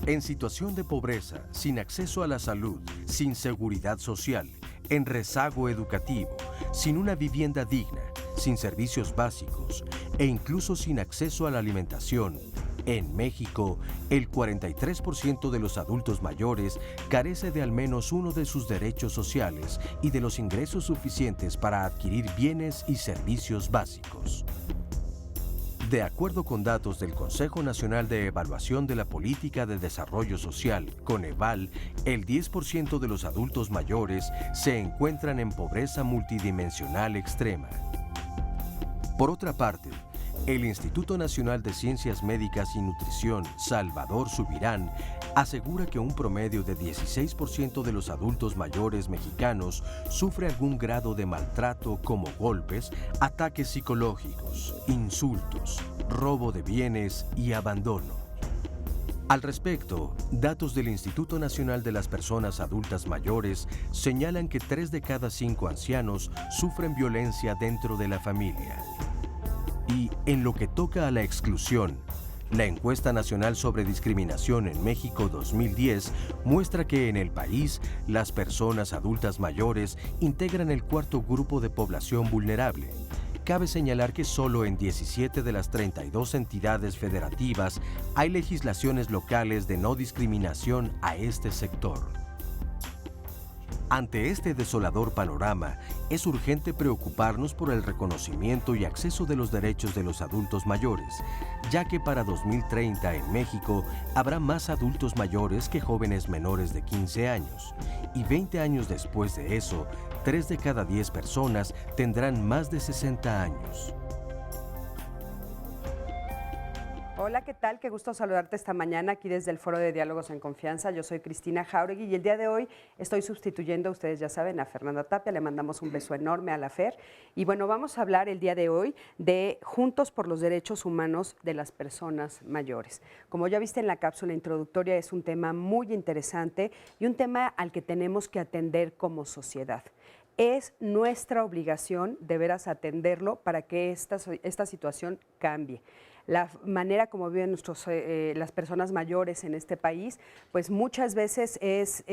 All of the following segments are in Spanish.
En situación de pobreza, sin acceso a la salud, sin seguridad social, en rezago educativo, sin una vivienda digna, sin servicios básicos e incluso sin acceso a la alimentación, en México, el 43% de los adultos mayores carece de al menos uno de sus derechos sociales y de los ingresos suficientes para adquirir bienes y servicios básicos. De acuerdo con datos del Consejo Nacional de Evaluación de la Política de Desarrollo Social, Coneval, el 10% de los adultos mayores se encuentran en pobreza multidimensional extrema. Por otra parte, el Instituto Nacional de Ciencias Médicas y Nutrición, Salvador Subirán, asegura que un promedio de 16% de los adultos mayores mexicanos sufre algún grado de maltrato como golpes, ataques psicológicos, insultos, robo de bienes y abandono. Al respecto, datos del Instituto Nacional de las Personas Adultas Mayores señalan que 3 de cada 5 ancianos sufren violencia dentro de la familia. Y en lo que toca a la exclusión, la Encuesta Nacional sobre Discriminación en México 2010 muestra que en el país las personas adultas mayores integran el cuarto grupo de población vulnerable. Cabe señalar que solo en 17 de las 32 entidades federativas hay legislaciones locales de no discriminación a este sector. Ante este desolador panorama, es urgente preocuparnos por el reconocimiento y acceso de los derechos de los adultos mayores, ya que para 2030 en México habrá más adultos mayores que jóvenes menores de 15 años, y 20 años después de eso, 3 de cada 10 personas tendrán más de 60 años. Hola, ¿qué tal? Qué gusto saludarte esta mañana aquí desde el Foro de Diálogos en Confianza. Yo soy Cristina Jauregui y el día de hoy estoy sustituyendo, ustedes ya saben, a Fernanda Tapia. Le mandamos un beso enorme a la Fer. Y bueno, vamos a hablar el día de hoy de Juntos por los Derechos Humanos de las Personas Mayores. Como ya viste en la cápsula introductoria, es un tema muy interesante y un tema al que tenemos que atender como sociedad. Es nuestra obligación de veras atenderlo para que esta situación cambie. La manera como viven las personas mayores en este país, pues muchas veces es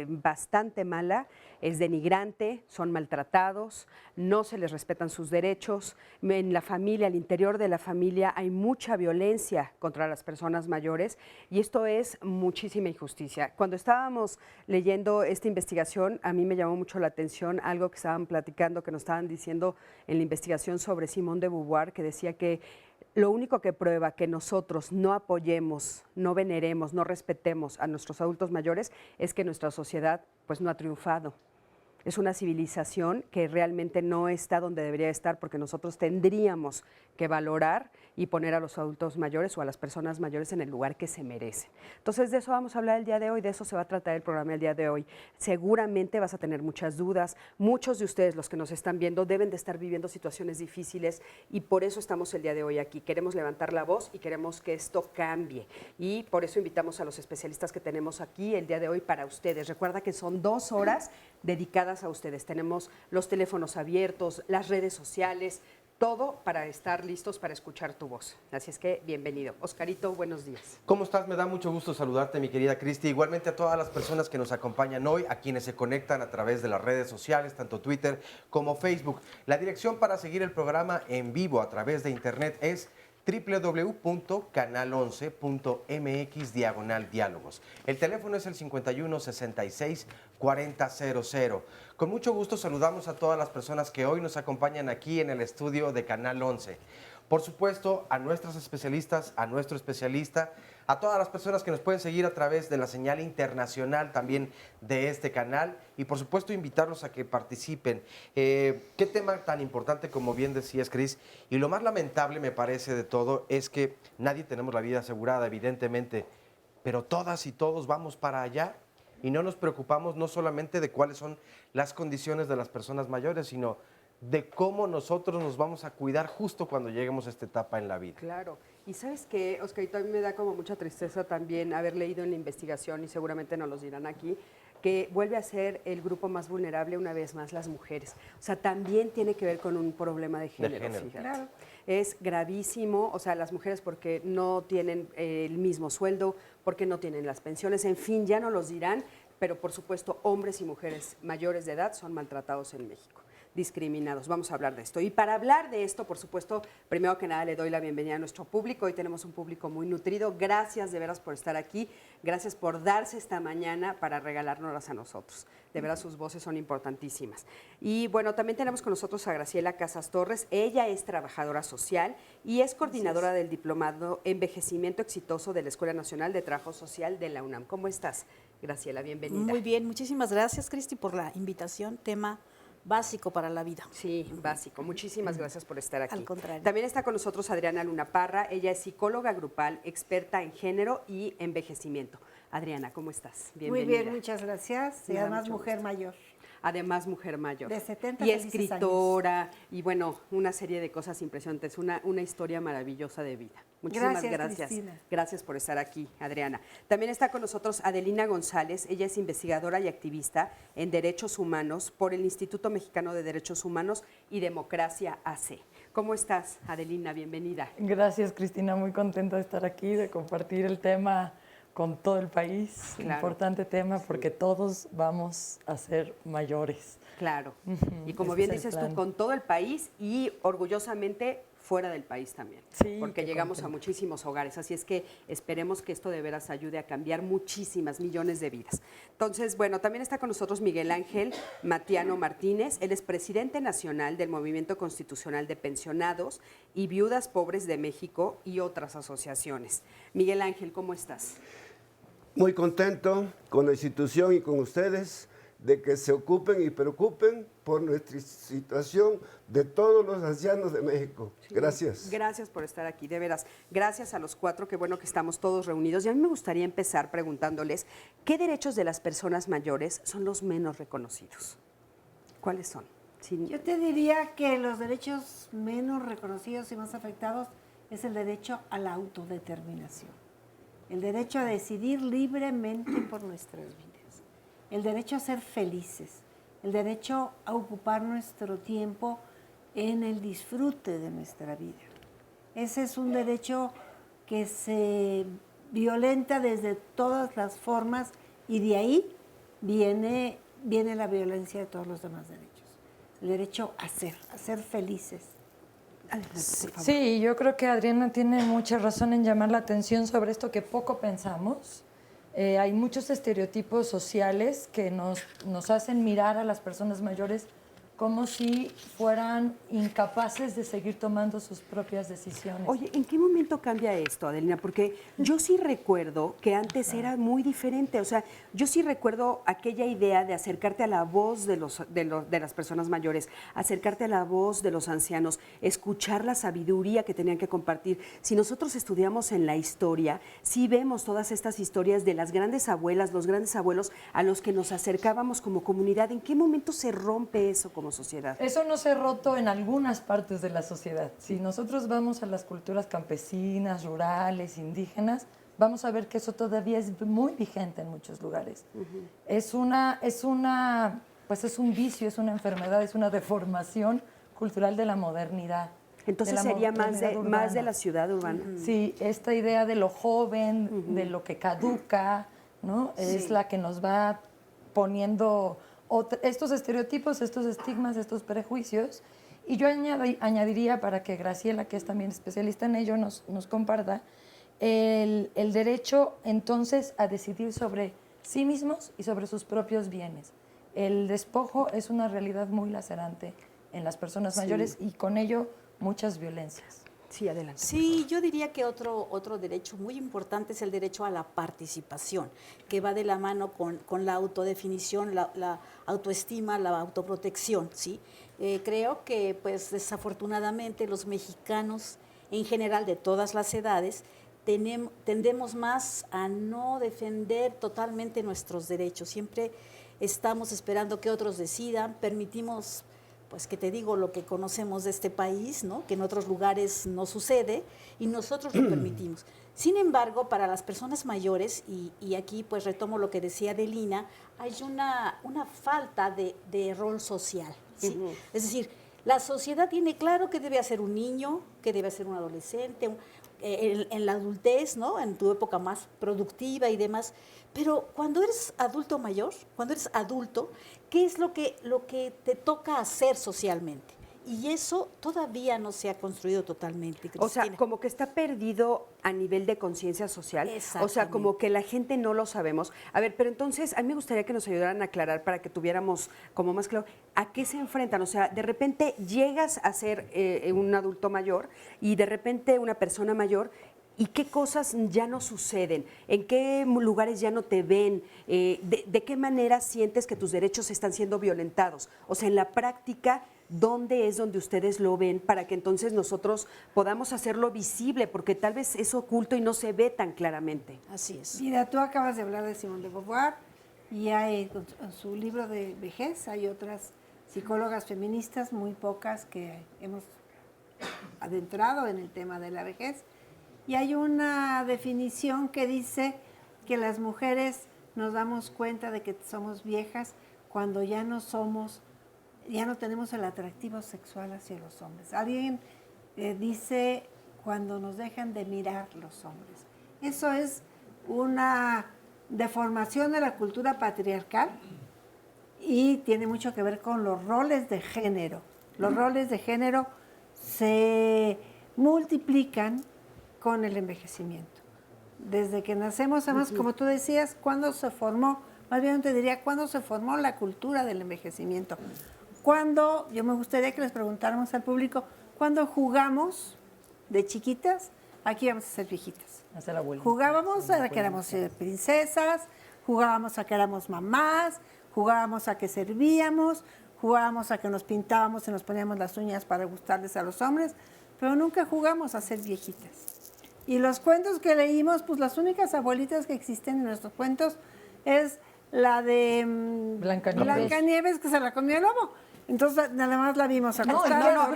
bastante mala, es denigrante, son maltratados, no se les respetan sus derechos. En la familia, al interior de la familia, hay mucha violencia contra las personas mayores y esto es muchísima injusticia. Cuando estábamos leyendo esta investigación, a mí me llamó mucho la atención algo que estaban platicando, que nos estaban diciendo en la investigación sobre Simone de Beauvoir, que decía que lo único que prueba que nosotros no apoyemos, no veneremos, no respetemos a nuestros adultos mayores es que nuestra sociedad pues no ha triunfado. Es una civilización que realmente no está donde debería estar porque nosotros tendríamos que valorar y poner a los adultos mayores o a las personas mayores en el lugar que se merecen. Entonces de eso vamos a hablar el día de hoy, de eso se va a tratar el programa el día de hoy. Seguramente vas a tener muchas dudas, muchos de ustedes los que nos están viendo deben de estar viviendo situaciones difíciles y por eso estamos el día de hoy aquí. Queremos levantar la voz y queremos que esto cambie y por eso invitamos a los especialistas que tenemos aquí el día de hoy para ustedes. Recuerda que son 2 horas dedicadas a ustedes. Tenemos los teléfonos abiertos, las redes sociales, todo para estar listos para escuchar tu voz. Así es que bienvenido. Oscarito, buenos días. ¿Cómo estás? Me da mucho gusto saludarte, mi querida Cristi. Igualmente a todas las personas que nos acompañan hoy, a quienes se conectan a través de las redes sociales, tanto Twitter como Facebook. La dirección para seguir el programa en vivo a través de internet es www.canal11.mx/diálogos. El teléfono es el 51 66 40 00. Con mucho gusto saludamos a todas las personas que hoy nos acompañan aquí en el estudio de Canal 11. Por supuesto, a nuestras especialistas, a nuestro especialista, a todas las personas que nos pueden seguir a través de la señal internacional también de este canal y por supuesto invitarlos a que participen. Qué tema tan importante, como bien decías, Cris, y lo más lamentable me parece de todo es que nadie tenemos la vida asegurada, evidentemente, pero todas y todos vamos para allá y no nos preocupamos no solamente de cuáles son las condiciones de las personas mayores, sino de cómo nosotros nos vamos a cuidar justo cuando lleguemos a esta etapa en la vida. Claro. Y sabes qué, Oscarito, a mí me da como mucha tristeza también haber leído en la investigación, y seguramente nos los dirán aquí, que vuelve a ser el grupo más vulnerable una vez más las mujeres. O sea, también tiene que ver con un problema de género, fíjate. Claro. Es gravísimo, o sea, las mujeres porque no tienen el mismo sueldo, porque no tienen las pensiones, en fin, ya no los dirán, pero por supuesto hombres y mujeres mayores de edad son maltratados en México, discriminados. Vamos a hablar de esto. Y para hablar de esto, por supuesto, primero que nada le doy la bienvenida a nuestro público. Hoy tenemos un público muy nutrido. Gracias de veras por estar aquí. Gracias por darse esta mañana para regalárnoslas a nosotros. De veras sus voces son importantísimas. Y bueno, también tenemos con nosotros a Graciela Casas Torres. Ella es trabajadora social y es coordinadora del Diplomado Envejecimiento Exitoso de la Escuela Nacional de Trabajo Social de la UNAM. ¿Cómo estás, Graciela? Bienvenida. Muy bien, muchísimas gracias, Cristi, por la invitación. Tema básico para la vida. Sí, básico. Muchísimas gracias por estar aquí. Al contrario. También está con nosotros Adriana Luna Parra. Ella es psicóloga grupal, experta en género y envejecimiento. Adriana, ¿cómo estás? Muy bien, muchas gracias. Y Me da además mucho mujer gusto. mayor. Además, mujer mayor. De 70 y felices escritora, y bueno, una serie de cosas impresionantes, una historia maravillosa de vida. Muchísimas Gracias, Cristina. Gracias por estar aquí, Adriana. También está con nosotros Adelina González. Ella es investigadora y activista en derechos humanos por el Instituto Mexicano de Derechos Humanos y Democracia AC. ¿Cómo estás, Adelina? Bienvenida. Gracias, Cristina. Muy contenta de estar aquí, de compartir el tema con todo el país. Claro. Importante tema porque todos vamos a ser mayores. Claro. Y como Ese bien es el dices tú, plan. con todo el país y orgullosamente fuera del país también. Sí, porque qué llegamos a contenta. muchísimos hogares. Así es que esperemos que esto de veras ayude a cambiar muchísimas, millones de vidas. Entonces, bueno, también está con nosotros Miguel Ángel Matiano Martínez. Él es presidente nacional del Movimiento Constitucional de Pensionados y Viudas Pobres de México y otras asociaciones. Miguel Ángel, ¿cómo estás? Muy contento con la institución y con ustedes de que se ocupen y preocupen por nuestra situación de todos los ancianos de México. Gracias. Gracias por estar aquí, de veras. Gracias a los cuatro, qué bueno que estamos todos reunidos. Y a mí me gustaría empezar preguntándoles, ¿qué derechos de las personas mayores son los menos reconocidos? ¿Cuáles son? Yo te diría que los derechos menos reconocidos y más afectados es el derecho a la autodeterminación, el derecho a decidir libremente por nuestras vidas, el derecho a ser felices, el derecho a ocupar nuestro tiempo en el disfrute de nuestra vida. Ese es un derecho que se violenta desde todas las formas y de ahí viene la violencia de todos los demás derechos. El derecho a ser felices. Sí, yo creo que Adriana tiene mucha razón en llamar la atención sobre esto que poco pensamos. Hay muchos estereotipos sociales que nos hacen mirar a las personas mayores como si fueran incapaces de seguir tomando sus propias decisiones. Oye, ¿en qué momento cambia esto, Adelina? Porque yo sí recuerdo que antes era muy diferente. O sea, yo sí recuerdo aquella idea de acercarte a la voz de las personas mayores, acercarte a la voz de los ancianos, escuchar la sabiduría que tenían que compartir. Si nosotros estudiamos en la historia, sí vemos todas estas historias de las grandes abuelas, los grandes abuelos a los que nos acercábamos como comunidad. ¿En qué momento se rompe eso como sociedad? Eso no se ha roto en algunas partes de la sociedad. Si nosotros vamos a las culturas campesinas, rurales, indígenas, vamos a ver que eso todavía es muy vigente en muchos lugares. Es un vicio, es una enfermedad, es una deformación cultural de la modernidad. Entonces de la sería modernidad más de urbana. la ciudad urbana. Sí, esta idea de lo joven, de lo que caduca, ¿no? Es la que nos va poniendo estos estereotipos, estos estigmas, estos prejuicios. Y yo añadiría, para que Graciela, que es también especialista en ello, nos comparta, el derecho entonces a decidir sobre sí mismos y sobre sus propios bienes. El despojo es una realidad muy lacerante en las personas mayores y con ello muchas violencias. Sí, adelante. Sí, yo diría que otro derecho muy importante es el derecho a la participación, que va de la mano con la autodefinición, la autoestima, la autoprotección, ¿sí? Creo que, pues, desafortunadamente los mexicanos, en general, de todas las edades, tendemos más a no defender totalmente nuestros derechos. Siempre estamos esperando que otros decidan, permitimos, pues que te digo lo que conocemos de este país, ¿no? Que en otros lugares no sucede y nosotros lo permitimos. Sin embargo, para las personas mayores, y aquí pues retomo lo que decía Adelina, hay una falta de rol social, ¿sí? Es decir, la sociedad tiene claro que debe hacer un niño, que debe hacer un adolescente, en la adultez, ¿no? En tu época más productiva y demás. Pero cuando eres adulto mayor, cuando eres adulto, ¿qué es lo que te toca hacer socialmente? Y eso todavía no se ha construido totalmente, Cristina. O sea, como que está perdido a nivel de conciencia social. O sea, como que la gente no lo sabemos. A ver, pero entonces a mí me gustaría que nos ayudaran a aclarar para que tuviéramos como más claro a qué se enfrentan. O sea, de repente llegas a ser un adulto mayor y de repente una persona mayor. ¿Y qué cosas ya no suceden? ¿En qué lugares ya no te ven? ¿De qué manera sientes que tus derechos están siendo violentados? O sea, en la práctica, ¿dónde es donde ustedes lo ven para que entonces nosotros podamos hacerlo visible? Porque tal vez es oculto y no se ve tan claramente. Así es. Mira, tú acabas de hablar de Simone de Beauvoir y hay en su libro de vejez hay otras psicólogas feministas, muy pocas, que hemos adentrado en el tema de la vejez. Y hay una definición que dice que las mujeres nos damos cuenta de que somos viejas cuando ya no tenemos el atractivo sexual hacia los hombres. Alguien dice cuando nos dejan de mirar los hombres. Eso es una deformación de la cultura patriarcal y tiene mucho que ver con los roles de género. Los roles de género se multiplican con el envejecimiento. Desde que nacemos, además, como tú decías, ¿cuándo se formó? Más bien te diría, ¿cuándo se formó la cultura del envejecimiento? Cuando, yo me gustaría que les preguntáramos al público, ¿cuándo jugamos de chiquitas? Aquí vamos a ser viejitas. Hacer la abuelita. Jugábamos a que éramos princesas, jugábamos a que éramos mamás, jugábamos a que servíamos, jugábamos a que nos pintábamos y nos poníamos las uñas para gustarles a los hombres, pero nunca jugamos a ser viejitas. Y los cuentos que leímos, pues las únicas abuelitas que existen en nuestros cuentos es la de Blancanieves, que se la comió el lobo. Entonces nada más la vimos acostada.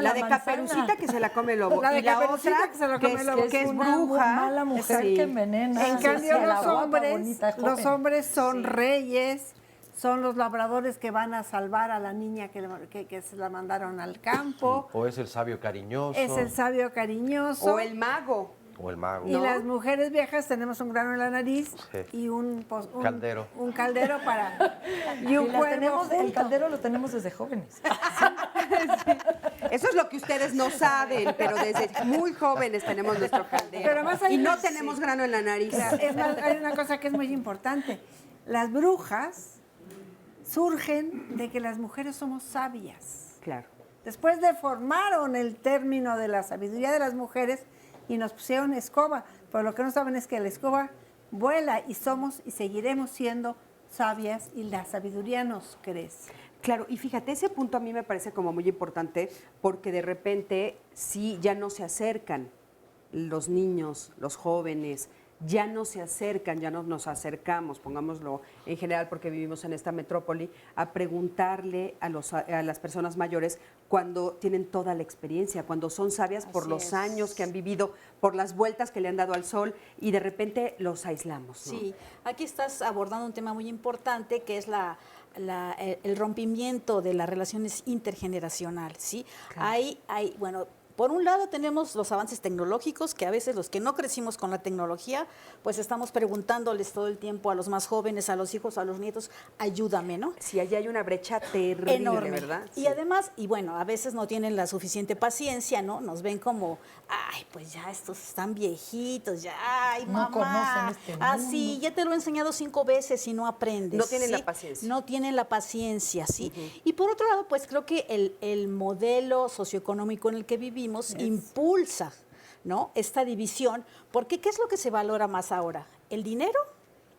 La de Caperucita que se la come el lobo. La de y la Caperucita otra que se la come el lobo. que es una bruja. mala mujer que envenena. En cambio los los hombres son reyes, son los labradores que van a salvar a la niña que se la mandaron al campo. O es el sabio cariñoso. Es el sabio cariñoso. O el mago. O el mago. Y las mujeres viejas tenemos un grano en la nariz y un caldero. Un caldero para... Y un cuervo el caldero lo tenemos desde jóvenes. Eso es lo que ustedes no saben, pero desde muy jóvenes tenemos nuestro caldero. Pero más y no tenemos grano en la nariz. Es más, hay una cosa que es muy importante. Las brujas surgen de que las mujeres somos sabias. Claro. Después deformaron el término de la sabiduría de las mujeres y nos pusieron escoba. Pero lo que no saben es que la escoba vuela y somos y seguiremos siendo sabias y la sabiduría nos crece. Claro, y fíjate, ese punto a mí me parece como muy importante porque de repente sí ya no se acercan los niños, los jóvenes, ya no se acercan, ya no nos acercamos, pongámoslo en general porque vivimos en esta metrópoli, a preguntarle a las personas mayores cuando tienen toda la experiencia, cuando son sabias por los años que han vivido, por las vueltas que le han dado al sol y de repente los aislamos, ¿no? Sí, aquí estás abordando un tema muy importante que es el rompimiento de las relaciones intergeneracionales, ¿sí? Claro. Bueno, por un lado tenemos los avances tecnológicos, que a veces los que no crecimos con la tecnología, pues estamos preguntándoles todo el tiempo a los más jóvenes, a los hijos, a los nietos, ayúdame, ¿no? Sí, allá hay una brecha terrible, enorme, ¿verdad? Y además, y bueno, a veces no tienen la suficiente paciencia, ¿no? Nos ven como, ay, pues ya estos están viejitos, ya, ay, no mamá, conocen este mundo. Así, ya te lo he enseñado 5 veces y no aprendes. No tienen ¿sí? la paciencia. No tienen la paciencia, ¿sí? Y por otro lado, pues creo que el modelo socioeconómico en el que vivimos decimos, impulsa, ¿no?, esta división, porque ¿qué es lo que se valora más ahora? El dinero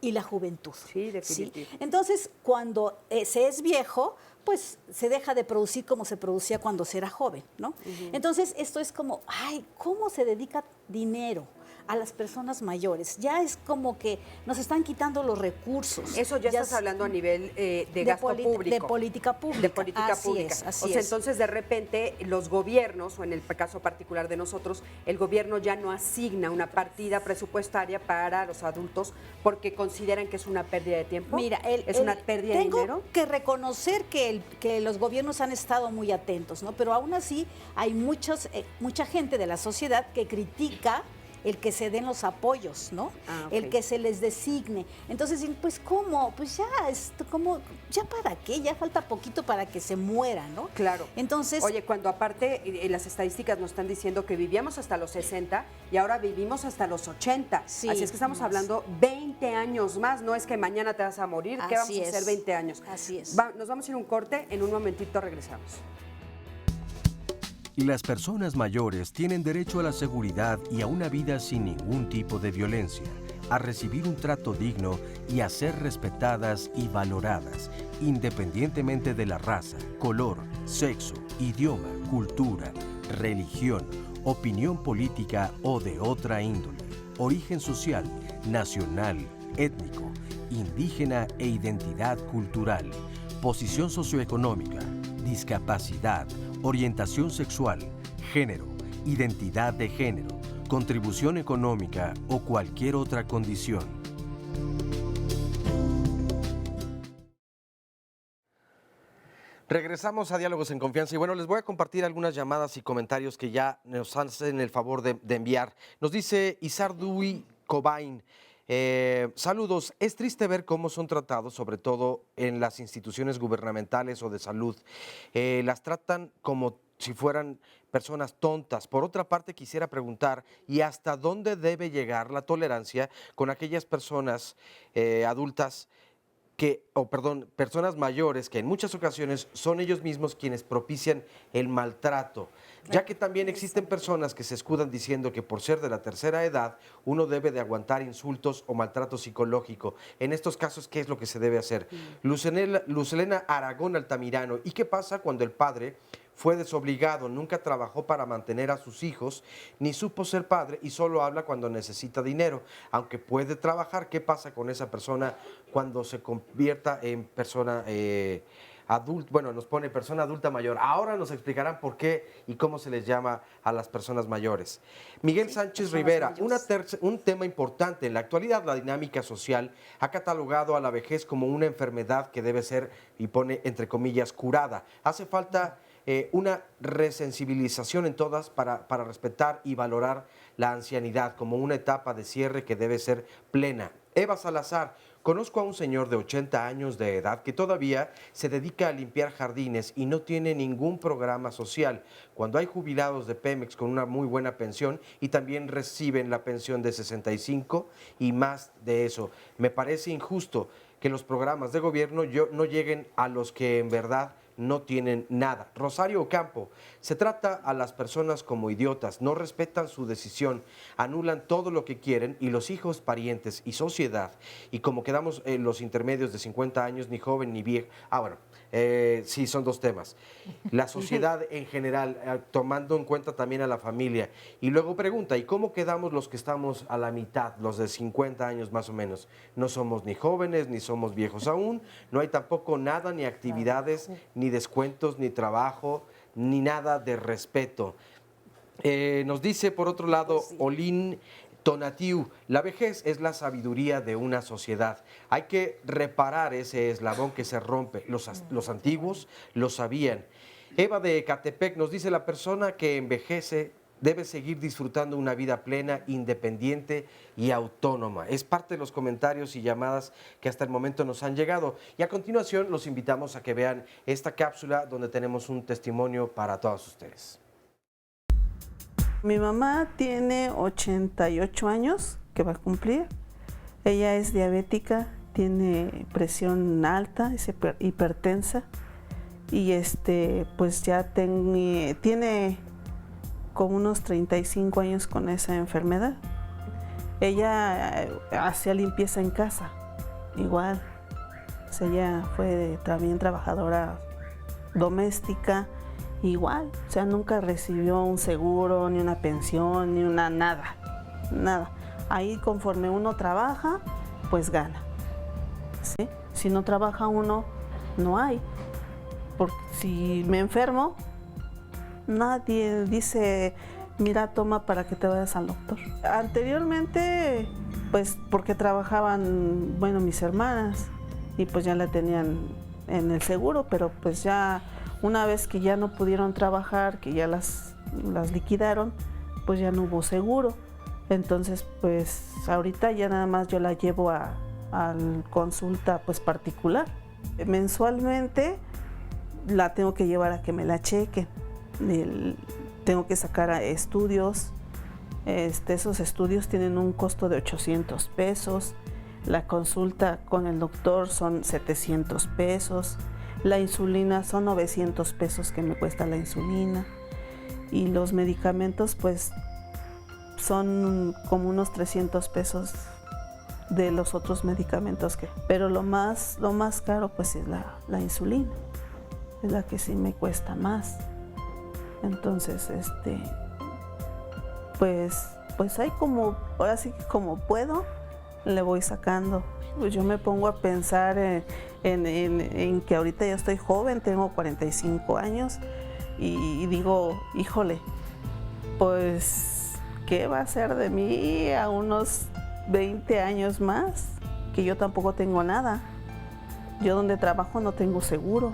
y la juventud. Sí, definitivo. Entonces, cuando se es viejo, pues se deja de producir como se producía cuando se era joven, ¿no? Entonces, esto es como, ay, ¿cómo se dedica dinero a las personas mayores? Ya es como que nos están quitando los recursos. Eso ya estás hablando a nivel de gasto público. De política pública. De política pública. Así o sea, es. entonces de repente los gobiernos, o en el caso particular de nosotros, el gobierno ya no asigna una partida presupuestaria para los adultos porque consideran que es una pérdida de tiempo. Mira, es una pérdida de dinero. Tengo que reconocer que los gobiernos han estado muy atentos, ¿no? Pero aún así hay mucha gente de la sociedad que critica el que se den los apoyos, ¿no? Ok. El que se les designe. Entonces, pues, ¿cómo? Pues ya, ¿ya para qué? Ya falta poquito para que se muera, ¿no? Claro. Entonces, Oye, cuando aparte las estadísticas nos están diciendo que vivíamos hasta los 60 y ahora vivimos hasta los 80. Sí, Así es que estamos hablando 20 años más. No es que mañana te vas a morir, ¿qué vamos Así a hacer es. 20 años? Así es. Nos vamos a ir a un corte, en un momentito regresamos. Las personas mayores tienen derecho a la seguridad y a una vida sin ningún tipo de violencia, a recibir un trato digno y a ser respetadas y valoradas, independientemente de la raza, color, sexo, idioma, cultura, religión, opinión política o de otra índole, origen social, nacional, étnico, indígena e identidad cultural, posición socioeconómica, discapacidad, orientación sexual, género, identidad de género, contribución económica o cualquier otra condición. Regresamos a Diálogos en Confianza y bueno, les voy a compartir algunas llamadas y comentarios que ya nos hacen el favor de enviar. Nos dice Isardui Cobain. Saludos, es triste ver cómo son tratados, sobre todo en las instituciones gubernamentales o de salud. Las tratan como si fueran personas tontas. Por otra parte, quisiera preguntar, ¿y hasta dónde debe llegar la tolerancia con aquellas personas adultas personas mayores que en muchas ocasiones son ellos mismos quienes propician el maltrato? Ya que también existen personas que se escudan diciendo que por ser de la tercera edad uno debe de aguantar insultos o maltrato psicológico. En estos casos, ¿qué es lo que se debe hacer? Lucelena Aragón Altamirano, ¿y qué pasa cuando el padre fue desobligado, nunca trabajó para mantener a sus hijos, ni supo ser padre y solo habla cuando necesita dinero? Aunque puede trabajar, ¿qué pasa con esa persona cuando se convierta en persona adulta? Bueno, nos pone persona adulta mayor. Ahora nos explicarán por qué y cómo se les llama a las personas mayores. Miguel Sánchez Rivera, un tema importante. En la actualidad, la dinámica social ha catalogado a la vejez como una enfermedad que debe ser, y pone entre comillas, curada. Hace falta una resensibilización en todas para respetar y valorar la ancianidad como una etapa de cierre que debe ser plena. Eva Salazar, conozco a un señor de 80 años de edad que todavía se dedica a limpiar jardines y no tiene ningún programa social, cuando hay jubilados de Pemex con una muy buena pensión y también reciben la pensión de 65 y más de eso. Me parece injusto que los programas de gobierno no lleguen a los que en verdad no tienen nada. Rosario Ocampo, se trata a las personas como idiotas, no respetan su decisión, anulan todo lo que quieren y los hijos, parientes y sociedad, y como quedamos en los intermedios de 50 años, ni joven ni viejo. Sí, son dos temas. La sociedad en general, tomando en cuenta también a la familia. Y luego pregunta, ¿y cómo quedamos los que estamos a la mitad, los de 50 años más o menos? No somos ni jóvenes, ni somos viejos aún, no hay tampoco nada, ni actividades, ni descuentos, ni trabajo, ni nada de respeto. Nos dice, por otro lado, Olin Tonatiu, la vejez es la sabiduría de una sociedad. Hay que reparar ese eslabón que se rompe. Los antiguos lo sabían. Eva de Ecatepec nos dice, la persona que envejece debe seguir disfrutando una vida plena, independiente y autónoma. Es parte de los comentarios y llamadas que hasta el momento nos han llegado. Y a continuación los invitamos a que vean esta cápsula donde tenemos un testimonio para todos ustedes. Mi mamá tiene 88 años que va a cumplir. Ella es diabética, tiene presión alta, es hipertensa y pues ya tiene como unos 35 años con esa enfermedad. Ella hacía limpieza en casa, igual. O sea, ella fue también trabajadora doméstica, igual. O sea, nunca recibió un seguro, ni una pensión, ni una nada. Ahí conforme uno trabaja, pues gana. ¿Sí? Si no trabaja uno, no hay. Porque si me enfermo, nadie dice, mira, toma para que te vayas al doctor. Anteriormente, pues porque trabajaban, bueno, mis hermanas, y pues ya la tenían en el seguro, pero pues ya una vez que ya no pudieron trabajar, que ya las liquidaron, pues ya no hubo seguro. Entonces, pues ahorita ya nada más yo la llevo a consulta pues particular. Mensualmente la tengo que llevar a que me la chequen. Tengo que sacar estudios. Esos estudios tienen un costo de 800 pesos. La consulta con el doctor son 700 pesos. La insulina son 900 pesos que me cuesta la insulina. Y los medicamentos pues son como unos 300 pesos de los otros medicamentos pero lo más caro pues es la insulina, es la que sí me cuesta más. Entonces pues hay como, ahora sí que como puedo le voy sacando. Pues yo me pongo a pensar en que ahorita ya estoy joven, tengo 45 años y digo, híjole, pues ¿qué va a ser de mí a unos 20 años más? Que yo tampoco tengo nada. Yo donde trabajo no tengo seguro.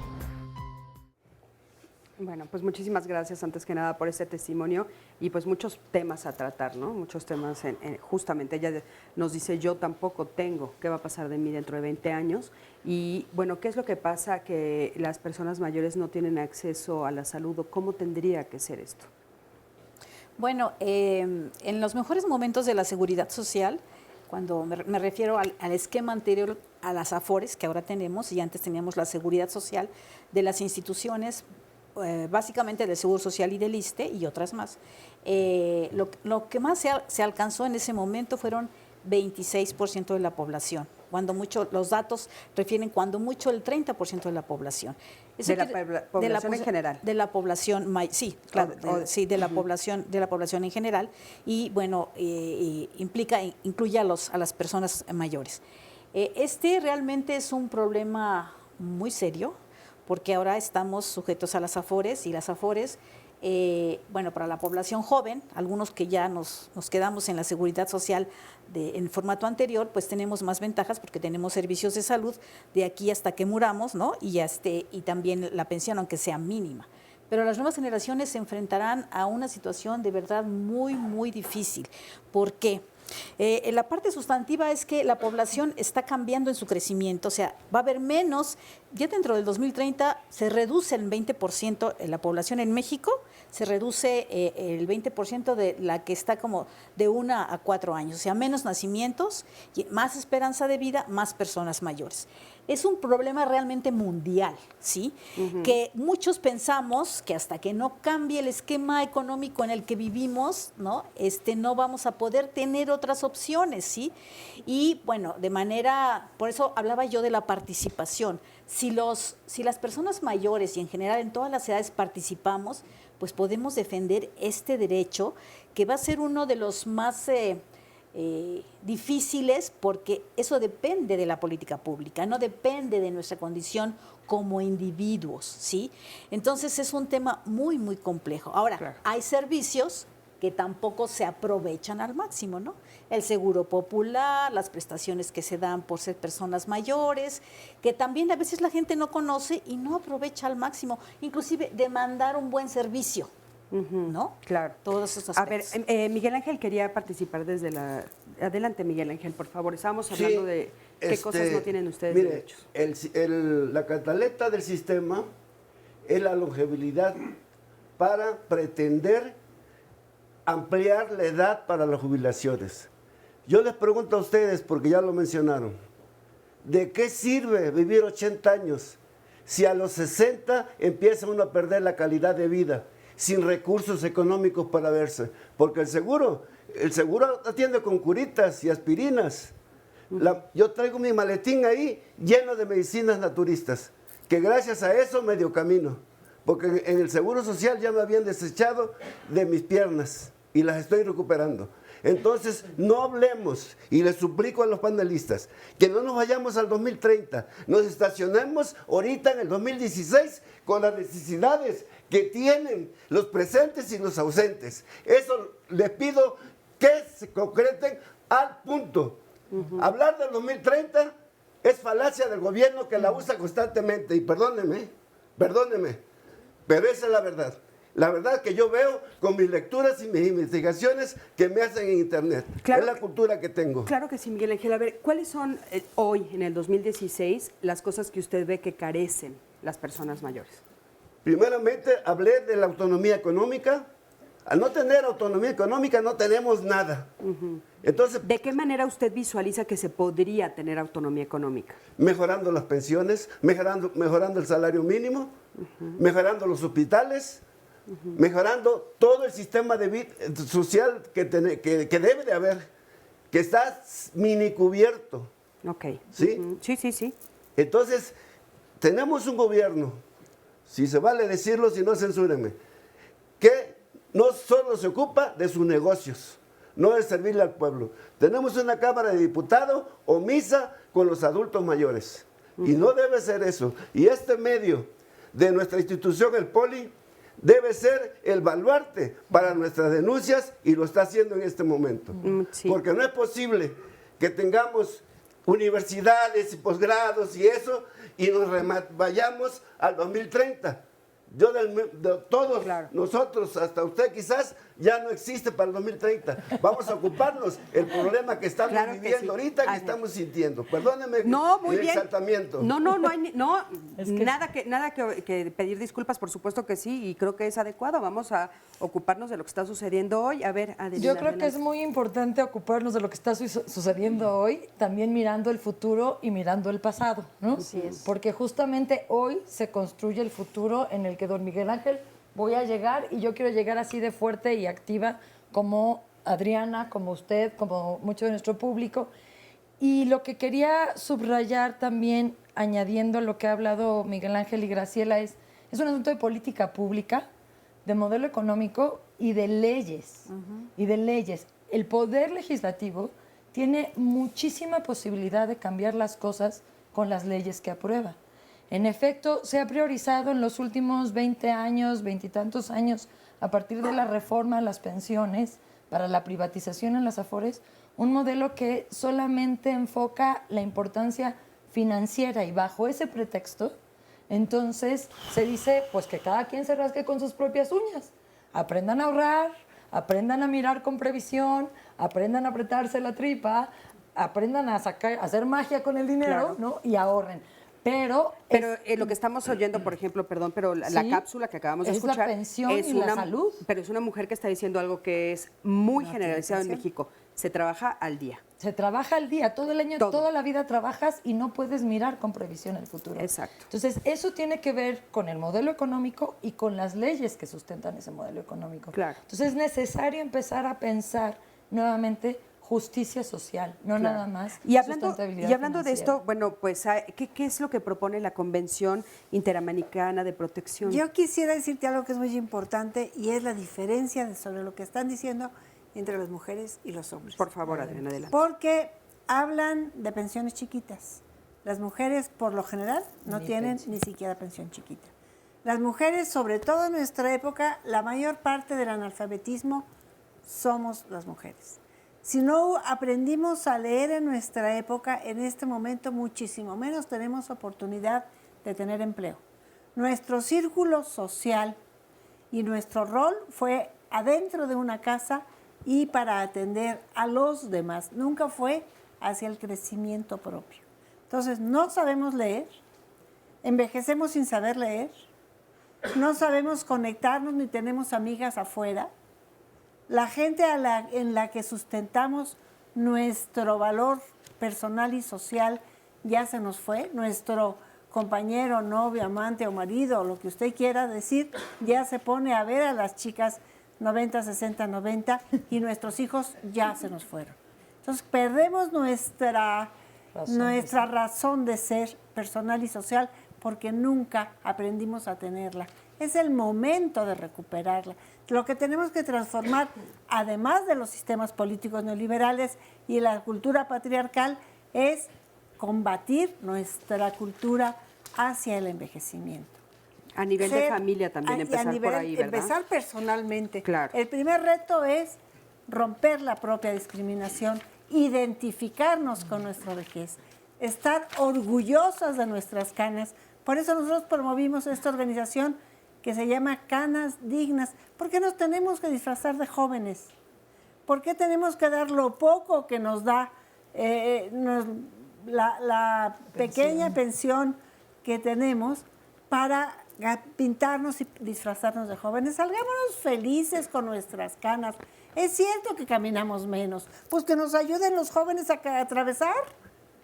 Bueno, pues muchísimas gracias antes que nada por este testimonio y pues muchos temas a tratar, ¿no? Muchos temas, justamente ella nos dice, yo tampoco tengo, ¿qué va a pasar de mí dentro de 20 años? Y bueno, ¿qué es lo que pasa que las personas mayores no tienen acceso a la salud o cómo tendría que ser esto? Bueno, en los mejores momentos de la seguridad social, cuando me refiero al esquema anterior a las AFORES que ahora tenemos, y antes teníamos la seguridad social de las instituciones, básicamente del Seguro Social y del ISSSTE y otras más. Lo que más se alcanzó en ese momento fueron 26% de la población. Cuando mucho, los datos refieren cuando mucho el 30% de la población. ¿De la población en general? De la población, sí, claro, sí, de la población en general. Y bueno, incluye a las personas mayores. Realmente es un problema muy serio, porque ahora estamos sujetos a las AFORES y las AFORES, bueno, para la población joven, algunos que ya nos quedamos en la seguridad social en formato anterior, pues tenemos más ventajas porque tenemos servicios de salud de aquí hasta que muramos, ¿no? Y también la pensión, aunque sea mínima. Pero las nuevas generaciones se enfrentarán a una situación de verdad muy, muy difícil. ¿Por qué? La parte sustantiva es que la población está cambiando en su crecimiento, o sea, va a haber menos, ya dentro del 2030 se reduce el 20% en la población en México, se reduce el 20% de la que está como de 1 a 4 años, o sea, menos nacimientos, más esperanza de vida, más personas mayores. Es un problema realmente mundial, ¿sí? Que muchos pensamos que hasta que no cambie el esquema económico en el que vivimos, ¿no? No vamos a poder tener otras opciones, ¿sí? Y bueno, por eso hablaba yo de la participación. Si las personas mayores y en general en todas las edades participamos, pues podemos defender este derecho que va a ser uno de los más difíciles, porque eso depende de la política pública, no depende de nuestra condición como individuos, ¿sí? Entonces es un tema muy, muy complejo. Ahora, claro, hay servicios que tampoco se aprovechan al máximo, ¿no? El seguro popular, las prestaciones que se dan por ser personas mayores, que también a veces la gente no conoce y no aprovecha al máximo, inclusive demandar un buen servicio. ¿No? Claro. Todos esos aspectos. A ver, Miguel Ángel quería participar desde la... Adelante, Miguel Ángel, por favor. Estábamos hablando de qué cosas no tienen ustedes derechos. La cantaleta del sistema es la longevidad para pretender ampliar la edad para las jubilaciones. Yo les pregunto a ustedes, porque ya lo mencionaron, ¿de qué sirve vivir 80 años si a los 60 empieza uno a perder la calidad de vida? sin recursos económicos para verse. Porque el seguro atiende con curitas y aspirinas. Yo traigo mi maletín ahí lleno de medicinas naturistas, que gracias a eso medio camino. Porque en el Seguro Social ya me habían desechado de mis piernas y las estoy recuperando. Entonces, no hablemos, y les suplico a los panelistas, que no nos vayamos al 2030, nos estacionemos ahorita en el 2016 con las necesidades que tienen los presentes y los ausentes. Eso les pido que se concreten al punto. Hablar del 2030 es falacia del gobierno que la usa constantemente, y perdóneme, pero esa es la verdad. La verdad que yo veo con mis lecturas y mis investigaciones que me hacen en internet. Claro, es la cultura que tengo. Claro que sí, Miguel Ángel. A ver, ¿cuáles son hoy, en el 2016, las cosas que usted ve que carecen las personas mayores? Primeramente, hablé de la autonomía económica. Al no tener autonomía económica, no tenemos nada. Entonces, ¿de qué manera usted visualiza que se podría tener autonomía económica? Mejorando las pensiones, mejorando el salario mínimo, mejorando los hospitales, mejorando todo el sistema de vida social que debe de haber, que está mini cubierto. Ok. ¿Sí? Sí. Entonces, tenemos un gobierno, si se vale decirlo, si no censúrenme, que no solo se ocupa de sus negocios, no de servirle al pueblo. Tenemos una Cámara de Diputados omisa con los adultos mayores. Y no debe ser eso. Y este medio de nuestra institución, el Poli, debe ser el baluarte para nuestras denuncias, y lo está haciendo en este momento. Sí. Porque no es posible que tengamos universidades y posgrados y eso, y nos vayamos al 2030. Yo de todos, claro, nosotros, hasta usted quizás, ya no existe para el 2030. Vamos a ocuparnos el problema que estamos viviendo ahorita, que estamos sintiendo. Perdóneme el exaltamiento. No hay nada que pedir disculpas, por supuesto que sí, y creo que es adecuado. Vamos a ocuparnos de lo que está sucediendo hoy. A ver, Adelina, yo creo que es muy importante ocuparnos de lo que está sucediendo hoy, también mirando el futuro y mirando el pasado, ¿no? Así es. Porque justamente hoy se construye el futuro en el que don Miguel Ángel voy a llegar, y yo quiero llegar así de fuerte y activa como Adriana, como usted, como mucho de nuestro público. Y lo que quería subrayar también, añadiendo lo que ha hablado Miguel Ángel y Graciela, es un asunto de política pública, de modelo económico y de leyes. Y de leyes. El poder legislativo tiene muchísima posibilidad de cambiar las cosas con las leyes que aprueba. En efecto, se ha priorizado en los últimos 20 años, 20 y tantos años, a partir de la reforma a las pensiones, para la privatización en las Afores, un modelo que solamente enfoca la importancia financiera, y bajo ese pretexto, entonces se dice pues que cada quien se rasque con sus propias uñas. Aprendan a ahorrar, aprendan a mirar con previsión, aprendan a apretarse la tripa, aprendan a hacer magia con el dinero, claro, ¿no? Y ahorren. Pero lo que estamos oyendo, por ejemplo, la sí, cápsula que acabamos de es escuchar la pensión y la salud. Pero es una mujer que está diciendo algo que es muy generalizado en México. Se trabaja al día. Se trabaja al día, todo el año, toda la vida trabajas y no puedes mirar con previsión el futuro. Exacto. Entonces, eso tiene que ver con el modelo económico y con las leyes que sustentan ese modelo económico. Claro. Entonces, es necesario empezar a pensar nuevamente justicia social, no nada más sustentabilidad hablando de financiera. esto, bueno, pues, ¿qué es lo que propone la Convención Interamericana de Protección? Yo quisiera decirte algo que es muy importante, y es la diferencia sobre lo que están diciendo entre las mujeres y los hombres. Por favor, Adriana, adelante. Porque hablan de pensiones chiquitas. Las mujeres, por lo general, no tienen ni siquiera pensión chiquita. Las mujeres, sobre todo en nuestra época, la mayor parte del analfabetismo somos las mujeres. Si no aprendimos a leer en nuestra época, en este momento muchísimo menos tenemos oportunidad de tener empleo. Nuestro círculo social y nuestro rol fue adentro de una casa y para atender a los demás. Nunca fue hacia el crecimiento propio. Entonces, no sabemos leer, envejecemos sin saber leer, no sabemos conectarnos ni tenemos amigas afuera. La gente en la que sustentamos nuestro valor personal y social ya se nos fue, nuestro compañero, novio, amante o marido, o lo que usted quiera decir, ya se pone a ver a las chicas 90, 60, 90 y nuestros hijos ya se nos fueron. Entonces perdemos nuestra razón de ser personal y social porque nunca aprendimos a tenerla. Es el momento de recuperarla. Lo que tenemos que transformar, además de los sistemas políticos neoliberales y la cultura patriarcal, es combatir nuestra cultura hacia el envejecimiento. A nivel de familia también, empezar por ahí, ¿verdad? Empezar personalmente. Claro. El primer reto es romper la propia discriminación, identificarnos con nuestra vejez, estar orgullosas de nuestras canas. Por eso nosotros promovimos esta organización que se llama Canas Dignas. ¿Por qué nos tenemos que disfrazar de jóvenes? ¿Por qué tenemos que dar lo poco que nos da la pequeña pensión que tenemos para pintarnos y disfrazarnos de jóvenes? Salgámonos felices con nuestras canas. Es cierto que caminamos menos, pues que nos ayuden los jóvenes a atravesar.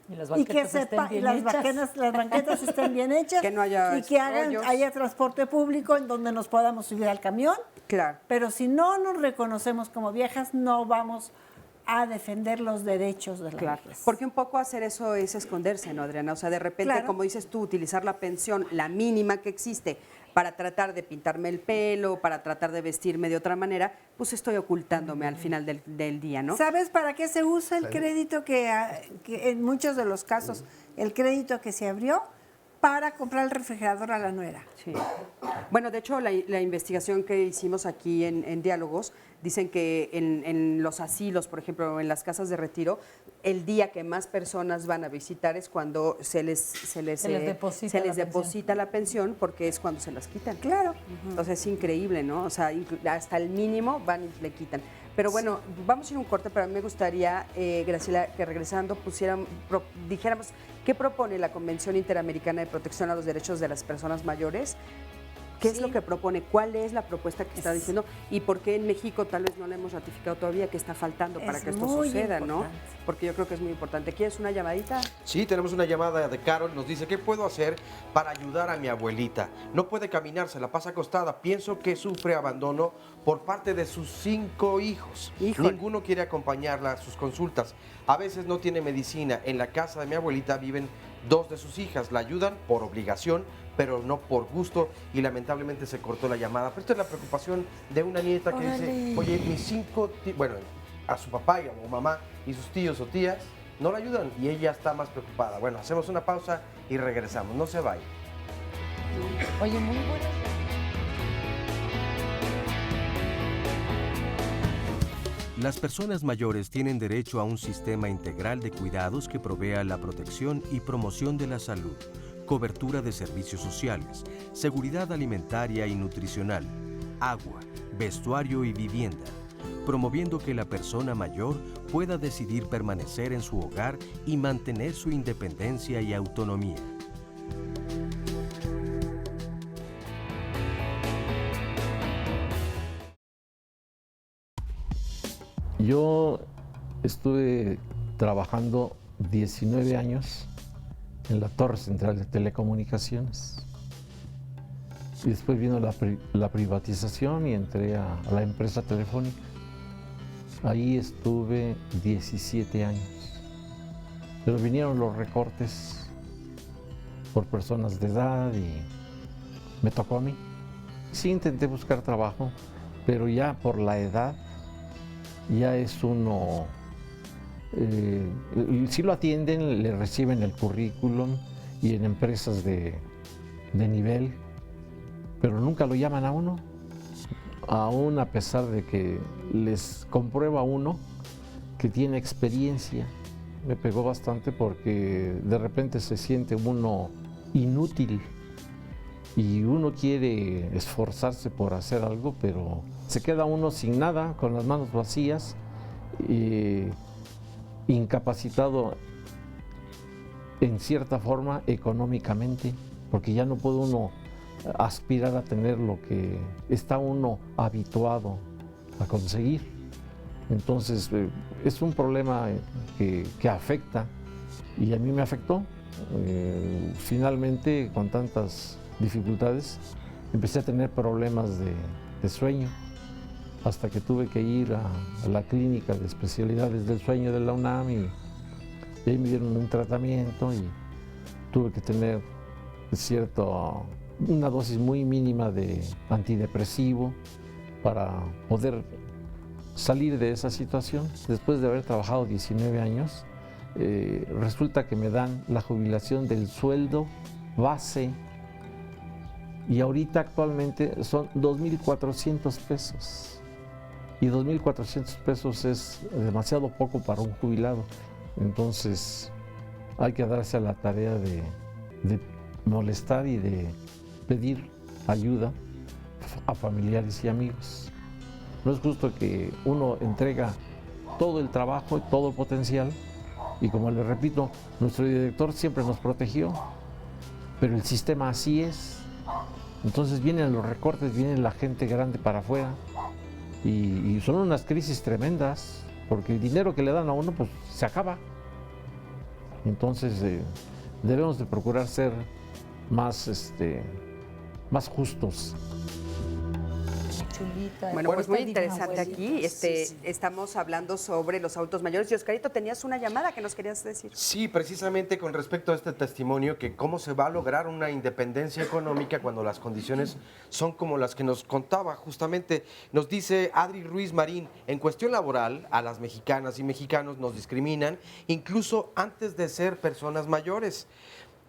Y las banquetas estén bien hechas. Las banquetas estén bien hechas. Que no haya y que hoyos. haya transporte público en donde nos podamos subir al camión. Claro. Pero si no nos reconocemos como viejas, no vamos a defender los derechos de la Claro, vejez. porque un poco hacer eso es esconderse, ¿no, Adriana? O sea, de repente, Claro. como dices tú, utilizar la pensión, la mínima que existe, para tratar de pintarme el pelo, para tratar de vestirme de otra manera, pues estoy ocultándome al final del día, ¿no? ¿Sabes para qué se usa el crédito que en muchos de los casos, el crédito que se abrió? Para comprar el refrigerador a la nuera. Sí. Bueno, de hecho, la investigación que hicimos aquí en Diálogos, dicen que en los asilos, por ejemplo, en las casas de retiro, el día que más personas van a visitar es cuando se les deposita la pensión, porque es cuando se las quitan. Claro. Entonces es increíble, ¿no? O sea, hasta el mínimo van y le quitan. Pero bueno, vamos a ir a un corte, pero a mí me gustaría, Graciela, que regresando dijéramos qué propone la Convención Interamericana de Protección a los Derechos de las Personas Mayores. ¿Qué es lo que propone? ¿Cuál es la propuesta que está diciendo? ¿Y por qué en México tal vez no la hemos ratificado todavía? ¿Qué está faltando para que esto suceda, no? Porque yo creo que es muy importante. ¿Quieres una llamadita? Sí, tenemos una llamada de Carol. Nos dice, ¿qué puedo hacer para ayudar a mi abuelita? No puede caminar, se la pasa acostada. Pienso que sufre abandono por parte de sus 5 hijos. Híjole. Ninguno quiere acompañarla a sus consultas. A veces no tiene medicina. En la casa de mi abuelita viven 2 de sus hijas. La ayudan por obligación, pero no por gusto, y lamentablemente se cortó la llamada. Pero esta es la preocupación de una nieta que dice, oye, mis 5 bueno, a su papá o mamá y sus tíos o tías no la ayudan, y ella está más preocupada. Bueno, hacemos una pausa y regresamos. No se vayan. Oye, muy buena. Las personas mayores tienen derecho a un sistema integral de cuidados que provea la protección y promoción de la salud, cobertura de servicios sociales, seguridad alimentaria y nutricional, agua, vestuario y vivienda, promoviendo que la persona mayor pueda decidir permanecer en su hogar y mantener su independencia y autonomía. Yo estuve trabajando 19 años en la Torre Central de Telecomunicaciones. Y después vino la privatización y entré a la empresa telefónica. Ahí estuve 17 años. Pero vinieron los recortes por personas de edad y me tocó a mí. Sí intenté buscar trabajo, pero ya por la edad ya es uno, si lo atienden, le reciben el currículum y en empresas de nivel, pero nunca lo llaman a uno, aún a pesar de que les comprueba uno que tiene experiencia. Me pegó bastante porque de repente se siente uno inútil y uno quiere esforzarse por hacer algo, pero se queda uno sin nada, con las manos vacías, incapacitado en cierta forma económicamente, porque ya no puede uno aspirar a tener lo que está uno habituado a conseguir. Entonces es un problema que afecta, y a mí me afectó. finalmente, con tantas dificultades, empecé a tener problemas de sueño, hasta que tuve que ir a la clínica de especialidades del sueño de la UNAM y ahí me dieron un tratamiento y tuve que tener una dosis muy mínima de antidepresivo para poder salir de esa situación. Después de haber trabajado 19 años, resulta que me dan la jubilación del sueldo base y ahorita actualmente son 2,400 pesos. Y 2,400 pesos es demasiado poco para un jubilado. Entonces hay que darse a la tarea de molestar y de pedir ayuda a familiares y amigos. No es justo que uno entrega todo el trabajo y todo el potencial y, como le repito, nuestro director siempre nos protegió, pero el sistema así es. Entonces vienen los recortes, viene la gente grande para afuera y son unas crisis tremendas porque el dinero que le dan a uno pues se acaba. Entonces debemos de procurar ser más justos. Chulita. Bueno, pues muy Esta interesante abuelita. aquí. Sí. Estamos hablando sobre los adultos mayores. Y Oscarito, tenías una llamada que nos querías decir. Sí, precisamente con respecto a este testimonio, que cómo se va a lograr una independencia económica cuando las condiciones son como las que nos contaba justamente. Nos dice Adri Ruiz Marín, en cuestión laboral, a las mexicanas y mexicanos nos discriminan, incluso antes de ser personas mayores.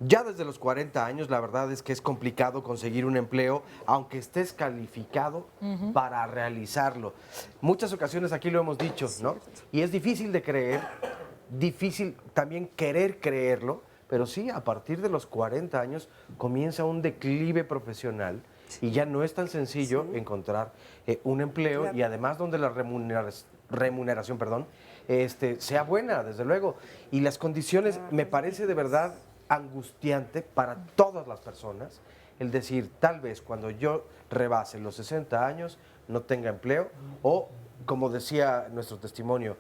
Ya desde los 40 años, la verdad es que es complicado conseguir un empleo, aunque estés calificado para realizarlo. Muchas ocasiones aquí lo hemos dicho, ¿no? Y es difícil de creer, difícil también querer creerlo, pero sí, a partir de los 40 años comienza un declive profesional y ya no es tan sencillo encontrar un empleo y además donde la remuneración, sea buena, desde luego. Y las condiciones, me parece de verdad angustiante para todas las personas el decir, tal vez cuando yo rebase los 60 años no tenga empleo o, como decía nuestro testimonio,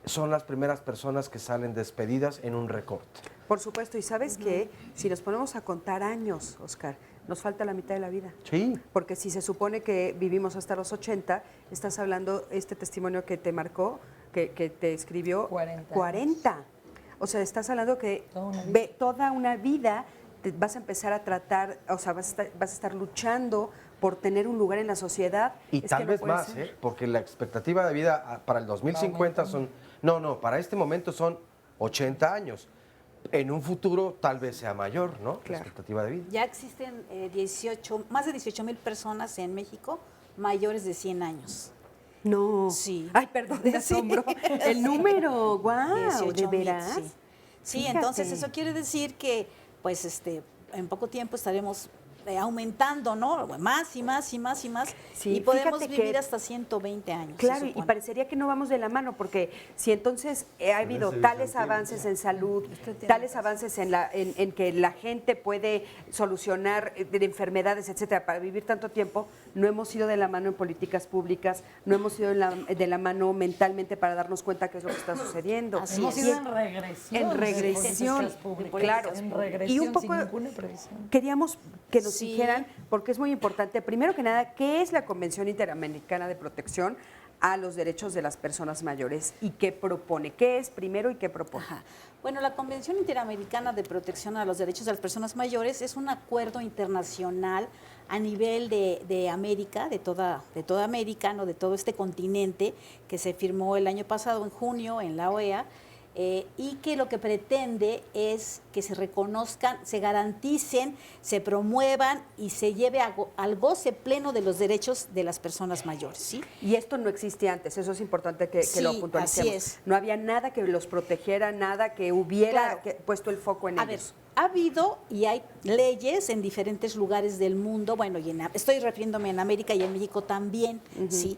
son las primeras personas que salen despedidas en un recorte. Por supuesto, y ¿sabes qué? Si nos ponemos a contar años, Oscar, nos falta la mitad de la vida. Sí. Porque si se supone que vivimos hasta los 80, estás hablando, este testimonio que te marcó, que te escribió, 40. O sea, estás hablando que toda una vida te vas a empezar a tratar, o sea, vas a estar luchando por tener un lugar en la sociedad. Y tal vez más, porque la expectativa de vida para el 2050 para este momento son 80 años. En un futuro tal vez sea mayor, ¿no? La expectativa de vida. Ya existen más de 18,000 personas en México mayores de 100 años. No. Sí. Ay, perdón, de asombro. El número, guau, ¿de veras? Sí, sí, Fíjate. Entonces eso quiere decir que pues en poco tiempo estaremos aumentando, ¿no? Más y más y más y más. Sí, y podemos fíjate vivir que- hasta 120 años. Claro, se y supone. parecería que no vamos de la mano, porque si entonces ha habido ese tales tiempo. avances en salud, tiene tales avances en que la gente puede solucionar de enfermedades, etcétera, para vivir tanto tiempo, no hemos ido de la mano en políticas públicas, no hemos ido de la mano mentalmente para darnos cuenta qué es lo que está sucediendo. Así Hemos es. ido en regresión. En regresión, políticas públicas. claro. En Y regresión, un poco sin ninguna previsión. queríamos que nos Sí. dijeran, porque es muy importante, primero que nada, ¿qué es la Convención Interamericana de Protección a los Derechos de las Personas Mayores y qué propone? ¿Qué es primero y qué propone? Ajá. Bueno, la Convención Interamericana de Protección a los Derechos de las Personas Mayores es un acuerdo internacional a nivel de América, de toda América, ¿no? De todo este continente, que se firmó el año pasado, en junio, en la OEA, y que lo que pretende es que se reconozcan, se garanticen, se promuevan y se lleve al goce pleno de los derechos de las personas mayores, ¿sí? Y esto no existía antes, eso es importante que lo Sí, puntualicemos. así es. No había nada que los protegiera, nada que hubiera Claro. puesto el foco en A ver, ellos. ha habido y hay leyes en diferentes lugares del mundo, bueno, estoy refiriéndome en América y en México también, ¿sí?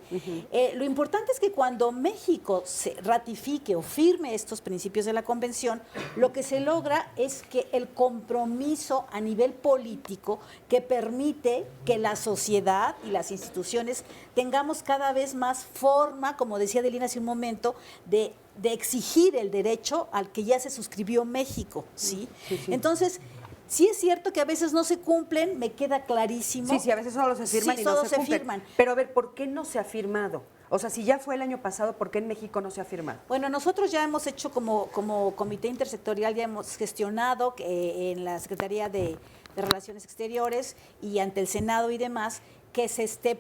Lo importante es que cuando México se ratifique o firme estos principios de la Convención, lo que se logra es que el compromiso a nivel político que permite que la sociedad y las instituciones tengamos cada vez más forma, como decía Delina hace un momento, de de exigir el derecho al que ya se suscribió México, ¿sí? Entonces, sí es cierto que a veces no se cumplen, me queda clarísimo. Sí, a veces solo se firman Sí, y no solo se cumplen. firman. Pero a ver, ¿por qué no se ha firmado? O sea, si ya fue el año pasado, ¿por qué en México no se ha firmado? Bueno, nosotros ya hemos hecho como comité intersectorial, ya hemos gestionado en la Secretaría de Relaciones Exteriores y ante el Senado y demás, que se esté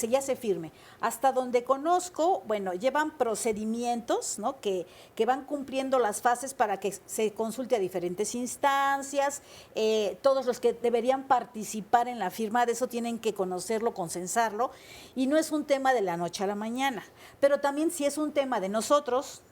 ya se firme. Hasta donde conozco, bueno, llevan procedimientos, ¿no? que van cumpliendo las fases para que se consulte a diferentes instancias, todos los que deberían participar en la firma de eso tienen que conocerlo, consensarlo, y no es un tema de la noche a la mañana, pero también sí es un tema de nosotros,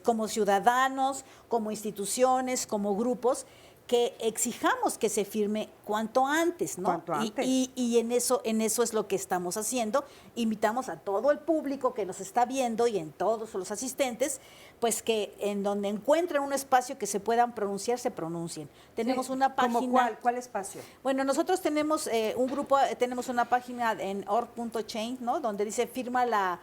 como ciudadanos, como instituciones, como grupos, que exijamos que se firme cuanto antes, ¿no? Cuanto antes. Y en eso es lo que estamos haciendo. Invitamos a todo el público que nos está viendo y en todos los asistentes, pues que en donde encuentren un espacio que se puedan pronunciar, se pronuncien. Tenemos una página. ¿Cómo cuál espacio? Bueno, nosotros tenemos un grupo, tenemos una página en org.chain, ¿no? Donde dice firma la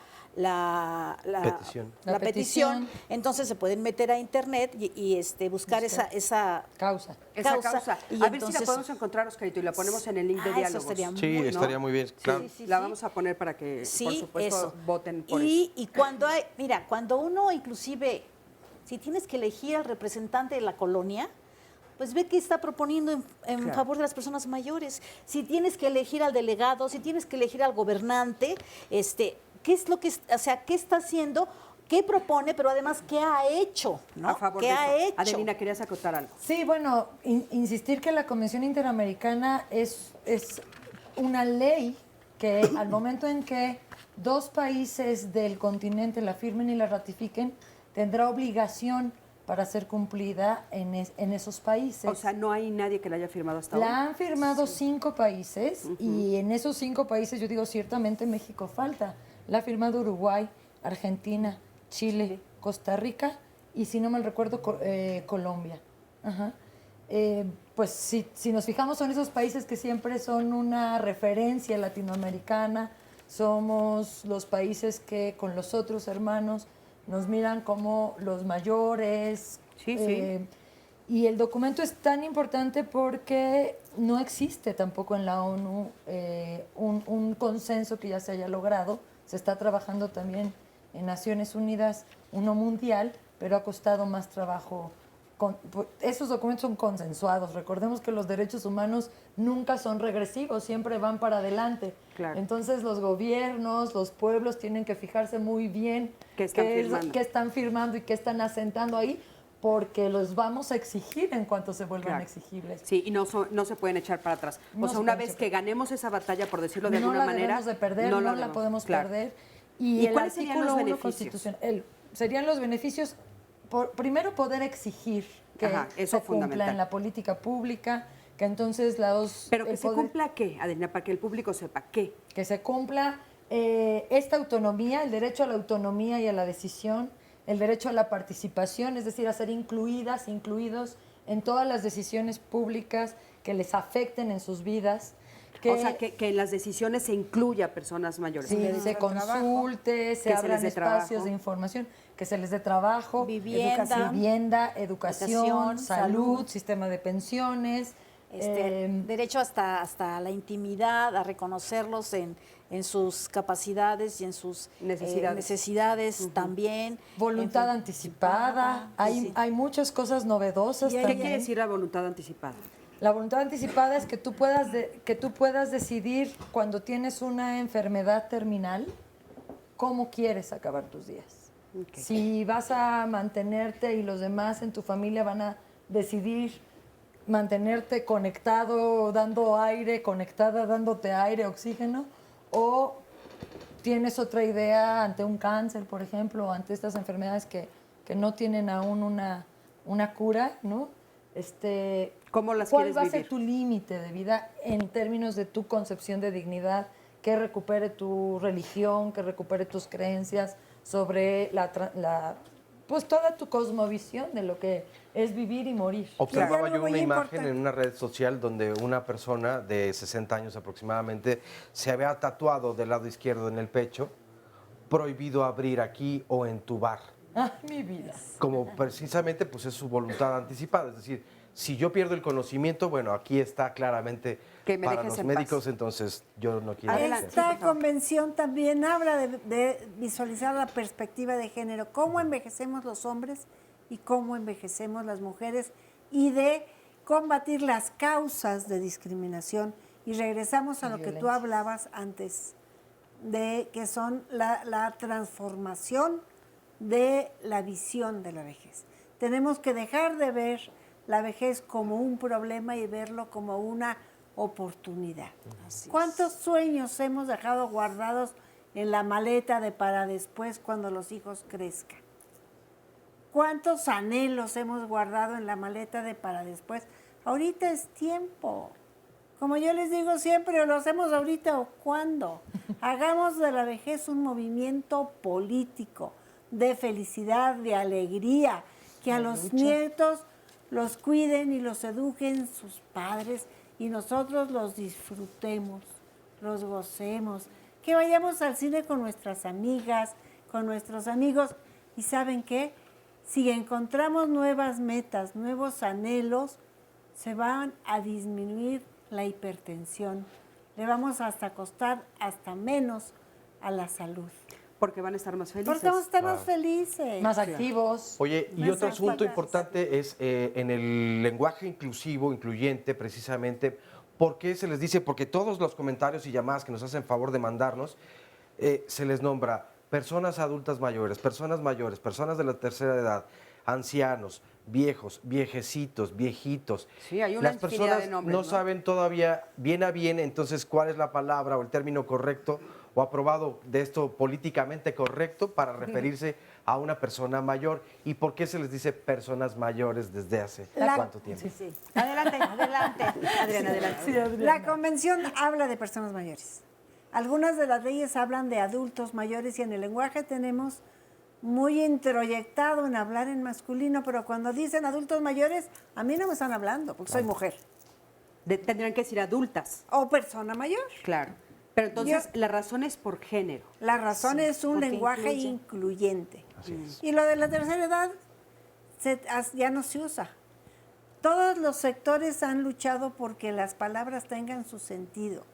Petición. la petición. Entonces se pueden meter a internet y buscar esa Causa. Esa causa. Y A ver si la entonces- podemos encontrar, Oscarito, y la ponemos en el link de eso diálogos. estaría muy Sí, bien. estaría muy bien, claro. Sí, sí, La sí. vamos a poner para que, Sí, por supuesto, eso. voten por eso. Y cuando hay, mira, cuando uno inclusive, si tienes que elegir al representante de la colonia, pues ve que está proponiendo en Claro. favor de las personas mayores. Si tienes que elegir al delegado, si tienes que elegir al gobernante, ¿qué es lo que, o sea, qué está haciendo? ¿Qué propone? Pero además, ¿qué ha hecho? ¿no? A favor ¿Qué de ha eso. hecho? Adelina, querías acotar algo. Sí, bueno, insistir que la Convención Interamericana es una ley que al momento en que dos países del continente la firmen y la ratifiquen, tendrá obligación para ser cumplida en esos países. O sea, no hay nadie que la haya firmado hasta ahora. La han firmado 5 países y en esos 5 países, yo digo, ciertamente México falta. La ha firmado Uruguay, Argentina, Chile, Costa Rica y, si no mal recuerdo, Colombia. Ajá. Pues si nos fijamos, son esos países que siempre son una referencia latinoamericana, somos los países que con los otros hermanos nos miran como los mayores. Sí, sí. Y el documento es tan importante porque no existe tampoco en la ONU un consenso que ya se haya logrado. Se está trabajando también en Naciones Unidas, uno mundial, pero ha costado más trabajo. Esos documentos son consensuados. Recordemos que los derechos humanos nunca son regresivos, siempre van para adelante. Claro. Entonces los gobiernos, los pueblos tienen que fijarse muy bien ¿Qué están qué firmando? qué están firmando y qué están asentando ahí, porque los vamos a exigir en cuanto se vuelvan Claro. exigibles. Sí, y no se pueden echar para atrás. No O sea, se una pueden vez echar que ganemos esa batalla, por decirlo de no alguna la manera, debemos de perder, no la debemos. podemos Claro. perder. ¿Y Y el cuáles serían los artículo 1 beneficios? constitucional, serían los beneficios, primero poder exigir que Ajá, eso se cumpla fundamental. en la política pública, que entonces Pero que el se poder- cumpla qué, Adelina, para que el público sepa qué. que se cumpla esta autonomía, el derecho a la autonomía y a la decisión, el derecho a la participación, es decir, a ser incluidos en todas las decisiones públicas que les afecten en sus vidas. O sea, que en las decisiones se incluya a personas mayores. Sí, Que se consulte, se se abran les dé espacios trabajo. de información, que se les dé trabajo, Vivienda, educación, salud, sistema de pensiones. Derecho hasta la intimidad, a reconocerlos en sus capacidades y en sus necesidades también. Voluntad En fin, anticipada. sí. Hay muchas cosas novedosas ¿Qué también. quiere decir la voluntad anticipada? La voluntad anticipada es que tú puedas decidir cuando tienes una enfermedad terminal cómo quieres acabar tus días. Ok. Si vas a mantenerte y los demás en tu familia van a decidir mantenerte conectado, dando aire, conectada, dándote aire, oxígeno, o tienes otra idea ante un cáncer, por ejemplo, o ante estas enfermedades que no tienen aún una cura, ¿no? ¿Cómo las ¿Cuál quieres va a ser vivir? tu límite de vida en términos de tu concepción de dignidad? Que recupere tu religión, que recupere tus creencias sobre pues toda tu cosmovisión de lo que es vivir y morir. Observaba algo yo muy una imagen importante. en una red social donde una persona de 60 años aproximadamente se había tatuado del lado izquierdo en el pecho, prohibido abrir aquí o entubar. Ay, mi vida. como precisamente pues es su voluntad anticipada. Es decir, si yo pierdo el conocimiento, bueno, aquí está claramente Que me para dejes los en médicos, entonces yo no quiero Adelante. hacer. Esta convención también habla de visualizar la perspectiva de género, cómo envejecemos los hombres y cómo envejecemos las mujeres, y de combatir las causas de discriminación. Y regresamos a lo que tú hablabas antes, de que son la transformación de la visión de la vejez. Tenemos que dejar de ver la vejez como un problema y verlo como una oportunidad. ¿Cuántos sueños hemos dejado guardados en la maleta de para después cuando los hijos crezcan? ¿Cuántos anhelos hemos guardado en la maleta de para después? Ahorita es tiempo. Como yo les digo siempre, o lo hacemos ahorita o cuándo. Hagamos de la vejez un movimiento político, de felicidad, de alegría, que a los nietos los cuiden y los eduquen sus padres y nosotros los disfrutemos, los gocemos, que vayamos al cine con nuestras amigas, con nuestros amigos. ¿Y saben qué? Si encontramos nuevas metas, nuevos anhelos, se van a disminuir la hipertensión. Le vamos hasta costar hasta menos a la salud. Porque van a estar más felices. Porque vamos a estar más felices. Más activos. Oye, y Más otro asunto actuales. importante es en el lenguaje inclusivo, incluyente, precisamente, ¿por qué se les dice? Porque todos los comentarios y llamadas que nos hacen favor de mandarnos, se les nombra personas adultas mayores, personas de la tercera edad, ancianos, viejos, viejecitos, viejitos. Sí, hay una Las infinidad personas de nombres, no ¿no? saben todavía bien a bien, entonces, cuál es la palabra o el término correcto o aprobado de esto políticamente correcto para referirse a una persona mayor, y por qué se les dice personas mayores desde hace cuánto tiempo. Adelante, adelante. Adriana, adelante. La convención habla de personas mayores. Algunas de las leyes hablan de adultos mayores y en el lenguaje tenemos muy introyectado en hablar en masculino, pero cuando dicen adultos mayores, a mí no me están hablando porque soy mujer. Tendrían que decir adultas. O persona mayor. Claro. Pero entonces la razón es por género. La razón es un porque lenguaje incluye. incluyente. Así es. Y lo de la tercera edad ya no se usa. Todos los sectores han luchado porque las palabras tengan su sentido.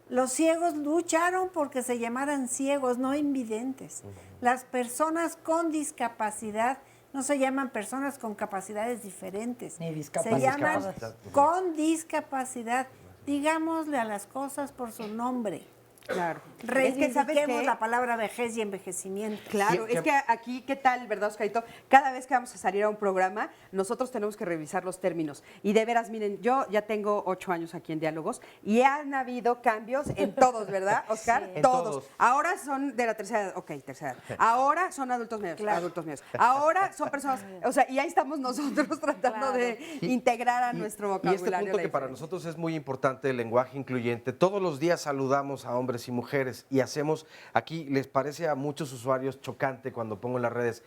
Los ciegos lucharon porque se llamaran ciegos, no invidentes. Las personas con discapacidad no se llaman personas con capacidades diferentes. Ni Se discapacidad. llaman con discapacidad. Digámosle a las cosas por su nombre. Claro. Reivindiquemos la palabra vejez y envejecimiento. Claro, es que aquí, ¿qué tal, verdad, Oscarito? Cada vez que vamos a salir a un programa, nosotros tenemos que revisar los términos. Y de veras, miren, yo ya tengo 8 años aquí en Diálogos y han habido cambios en todos, ¿verdad, Oscar? En todos. todos. Ahora son de la tercera edad, ok, tercera edad. Ahora son adultos medios, adultos medios. Ahora son personas, o sea, y ahí estamos nosotros tratando de integrar a nuestro Y vocabulario. este punto la que para diferencia. nosotros es muy importante, el lenguaje incluyente. Todos los días saludamos a hombres y mujeres y hacemos, aquí les parece a muchos usuarios chocante cuando pongo en las redes,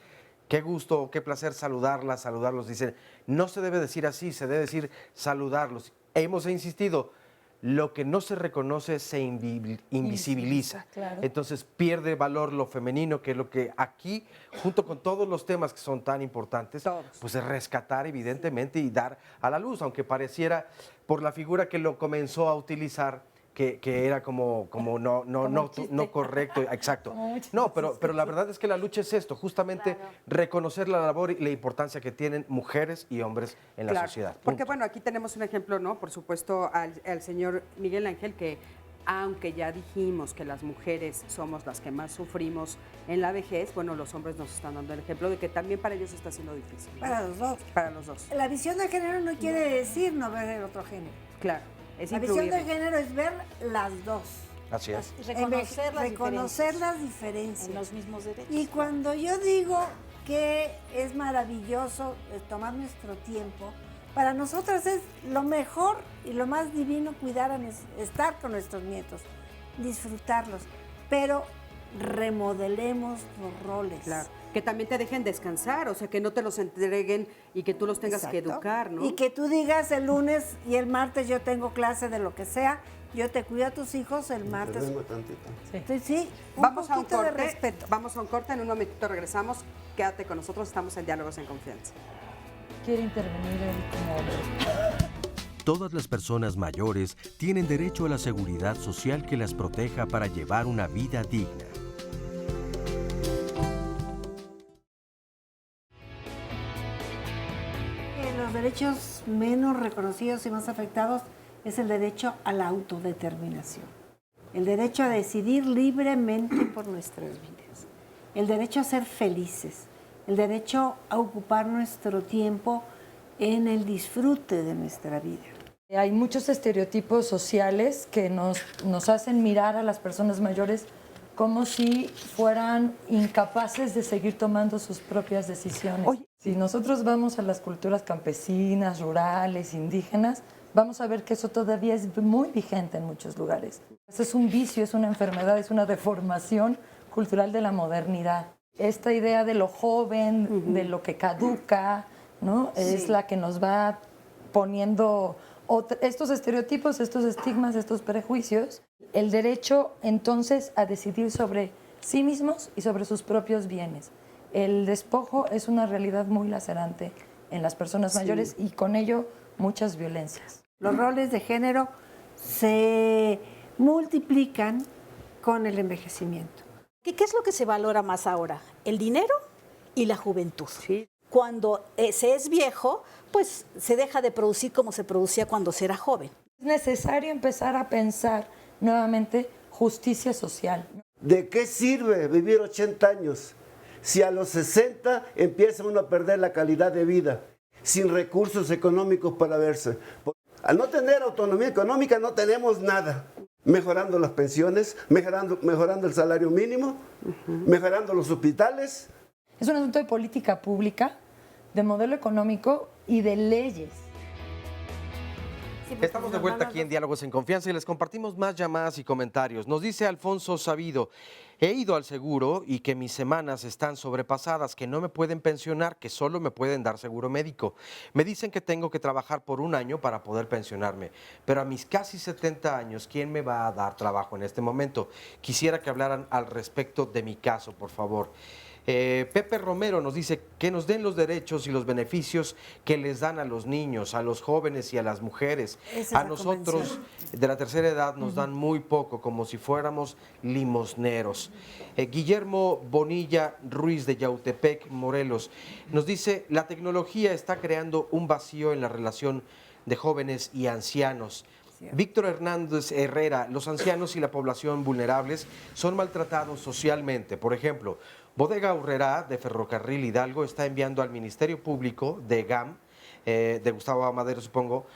qué gusto, qué placer saludarlos. Dicen, no se debe decir así, se debe decir saludarlos. Hemos insistido, lo que no se reconoce se invisibiliza. Claro. Entonces pierde valor lo femenino, que es lo que aquí, junto con todos los temas que son tan importantes, Todos. pues es rescatar evidentemente y dar a la luz, aunque pareciera por la figura que lo comenzó a utilizar, que era como no correcto, exacto. No, pero la verdad es que la lucha es esto, justamente reconocer la labor y la importancia que tienen mujeres y hombres en la Claro, sociedad. porque Punto. bueno, aquí tenemos un ejemplo, ¿no? Por supuesto, al señor Miguel Ángel, que aunque ya dijimos que las mujeres somos las que más sufrimos en la vejez, bueno, los hombres nos están dando el ejemplo de que también para ellos está siendo difícil. ¿no? Para los dos. Para los dos, La visión de género no quiere decir no ver el otro género. claro. Es La visión de incluir. género es ver las dos. Así es. Reconocer las diferencias. en los mismos derechos. Y cuando yo digo que es maravilloso tomar nuestro tiempo, para nosotras es lo mejor y lo más divino cuidar, estar con nuestros nietos, disfrutarlos, pero remodelemos los roles. Claro. Que también te dejen descansar, o sea, que no te los entreguen y que tú los tengas que Exacto. educar, ¿no? Y que tú digas el lunes y el martes yo tengo clase de lo que sea Yo te cuido a tus hijos el martes. Intervengo tantito. Entonces, sí, Vamos a un poquito de corte. respeto. Vamos a un corte, en un momentito regresamos. Quédate con nosotros, estamos en Diálogos en Confianza. Quiere intervenir él como... Todas las personas mayores tienen derecho a la seguridad social que las proteja para llevar una vida digna. Los derechos menos reconocidos y más afectados es el derecho a la autodeterminación, el derecho a decidir libremente por nuestras vidas, el derecho a ser felices, el derecho a ocupar nuestro tiempo en el disfrute de nuestra vida. Hay muchos estereotipos sociales que nos hacen mirar a las personas mayores como si fueran incapaces de seguir tomando sus propias decisiones. Si nosotros vamos a las culturas campesinas, rurales, indígenas, vamos a ver que eso todavía es muy vigente en muchos lugares. Es un vicio, es una enfermedad, es una deformación cultural de la modernidad. Esta idea de lo joven, de lo que caduca, ¿no? Es la que nos va poniendo estos estereotipos, estos estigmas, estos prejuicios. El derecho, entonces, a decidir sobre sí mismos y sobre sus propios bienes. El despojo es una realidad muy lacerante en las personas mayores y con ello muchas violencias. Los roles de género se multiplican con el envejecimiento. ¿Qué es lo que se valora más ahora? El dinero y la juventud. Sí. Cuando se es viejo, pues se deja de producir como se producía cuando se era joven. Es necesario empezar a pensar nuevamente justicia social. ¿De qué sirve vivir 80 años si a los 60 empieza uno a perder la calidad de vida, sin recursos económicos para verse? Al no tener autonomía económica no tenemos nada. Mejorando las pensiones, mejorando el salario mínimo, mejorando los hospitales. Es un asunto de política pública, de modelo económico y de leyes. Estamos de vuelta aquí en Diálogos en Confianza y les compartimos más llamadas y comentarios. Nos dice Alfonso Sabido: he ido al seguro y que mis semanas están sobrepasadas, que no me pueden pensionar, que solo me pueden dar seguro médico. Me dicen que tengo que trabajar por 1 año para poder pensionarme, pero a mis casi 70 años, ¿quién me va a dar trabajo en este momento? Quisiera que hablaran al respecto de mi caso, por favor. Pepe Romero nos dice que nos den los derechos y los beneficios que les dan a los niños, a los jóvenes y a las mujeres. A nosotros de la tercera edad nos dan muy poco, como si fuéramos limosneros. Guillermo Bonilla Ruiz de Yautepec, Morelos, nos dice: la tecnología está creando un vacío en la relación de jóvenes y ancianos. Víctor Hernández Herrera: los ancianos y la población vulnerables son maltratados socialmente. Por ejemplo, Bodega Aurrerá de Ferrocarril Hidalgo está enviando al Ministerio Público de GAM, de Gustavo Amadero supongo,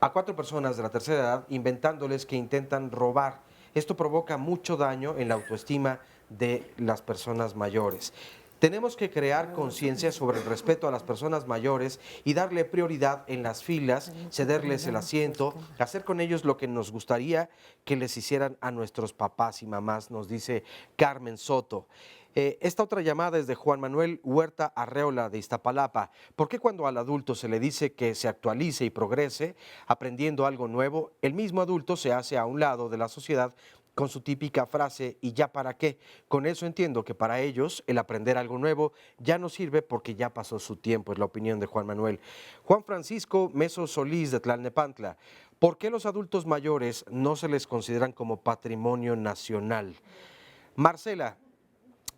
a 4 personas de la tercera edad, inventándoles que intentan robar. Esto provoca mucho daño en la autoestima de las personas mayores. Tenemos que crear conciencia sobre el respeto a las personas mayores y darle prioridad en las filas, cederles el asiento, hacer con ellos lo que nos gustaría que les hicieran a nuestros papás y mamás, nos dice Carmen Soto. Esta otra llamada es de Juan Manuel Huerta Arreola de Iztapalapa. ¿Por qué cuando al adulto se le dice que se actualice y progrese, aprendiendo algo nuevo, el mismo adulto se hace a un lado de la sociedad con su típica frase ¿y ya para qué? Con eso entiendo que para ellos el aprender algo nuevo ya no sirve porque ya pasó su tiempo, es la opinión de Juan Manuel. Juan Francisco Meso Solís de Tlalnepantla: ¿por qué los adultos mayores no se les consideran como patrimonio nacional? Marcela: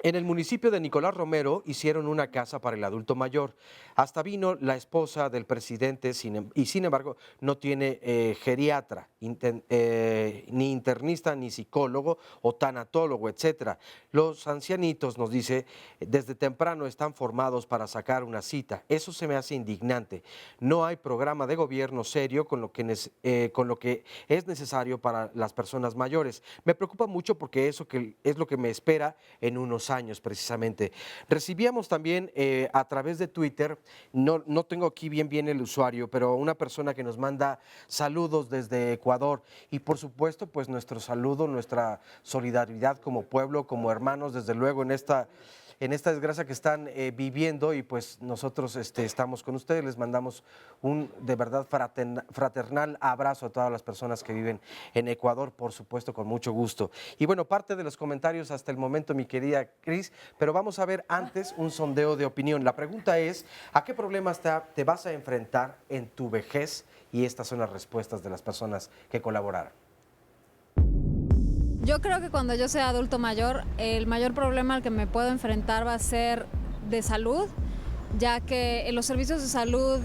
en el municipio de Nicolás Romero hicieron una casa para el adulto mayor. Hasta vino la esposa del presidente y sin embargo no tiene geriatra, ni internista, ni psicólogo o tanatólogo, etcétera. Los ancianitos, nos dice, desde temprano están formados para sacar una cita. Eso se me hace indignante. No hay programa de gobierno serio con lo que es necesario para las personas mayores. Me preocupa mucho porque eso es lo que me espera en unos años precisamente. Recibíamos también a través de Twitter, no tengo aquí bien el usuario, pero una persona que nos manda saludos desde Ecuador y por supuesto pues nuestro saludo, nuestra solidaridad como pueblo, como hermanos, desde luego en en esta desgracia que están viviendo y pues nosotros estamos con ustedes, les mandamos un de verdad fraternal abrazo a todas las personas que viven en Ecuador, por supuesto, con mucho gusto. Y bueno, parte de los comentarios hasta el momento, mi querida Cris, pero vamos a ver antes un sondeo de opinión. La pregunta es, ¿a qué problemas te vas a enfrentar en tu vejez? Y estas son las respuestas de las personas que colaboraron. Yo creo que cuando yo sea adulto mayor, el mayor problema al que me puedo enfrentar va a ser de salud, ya que los servicios de salud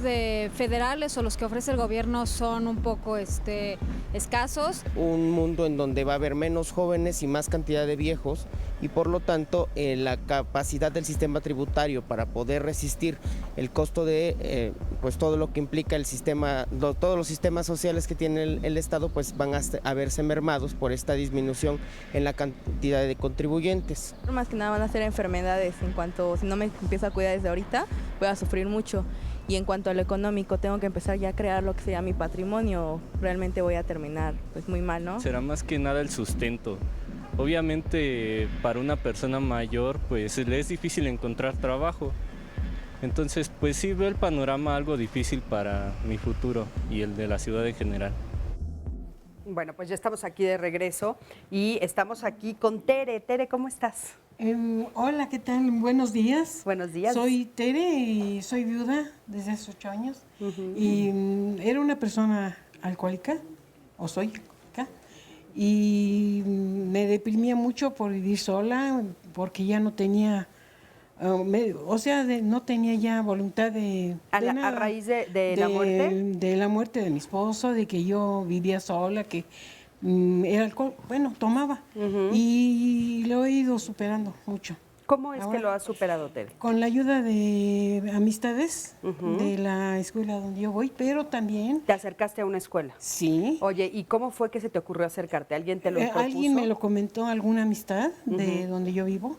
federales o los que ofrece el gobierno son un poco escasos. Un mundo en donde va a haber menos jóvenes y más cantidad de viejos y por lo tanto la capacidad del sistema tributario para poder resistir el costo de pues todo lo que implica el sistema, todos los sistemas sociales que tiene el Estado, pues van a verse mermados por esta disminución en la cantidad de contribuyentes. Más que nada van a ser enfermedades, en cuanto si no me empiezo a cuidar desde ahorita voy a sufrir mucho. Y en cuanto a lo económico, tengo que empezar ya a crear lo que sería mi patrimonio, realmente voy a terminar pues muy mal, ¿no? Será más que nada el sustento. Obviamente para una persona mayor pues le es difícil encontrar trabajo. Entonces pues sí veo el panorama algo difícil para mi futuro y el de la ciudad en general. Bueno, pues ya estamos aquí de regreso y estamos aquí con Tere. Tere, ¿cómo estás? Hola, ¿qué tal? Buenos días. Buenos días. Soy Tere y soy viuda desde hace 8 años. Y era una persona alcohólica, o soy alcohólica, y me deprimía mucho por vivir sola, porque ya no tenía, no tenía ya voluntad de ¿A raíz de la muerte? De la muerte de mi esposo, de que yo vivía sola, que el alcohol, tomaba y lo he ido superando mucho. ¿Cómo es que lo has superado, Tere? Con la ayuda de amistades de la escuela donde yo voy, pero también... ¿Te acercaste a una escuela? Sí. Oye, ¿y cómo fue que se te ocurrió acercarte? ¿Alguien te lo propuso? Alguien me lo comentó, alguna amistad de donde yo vivo,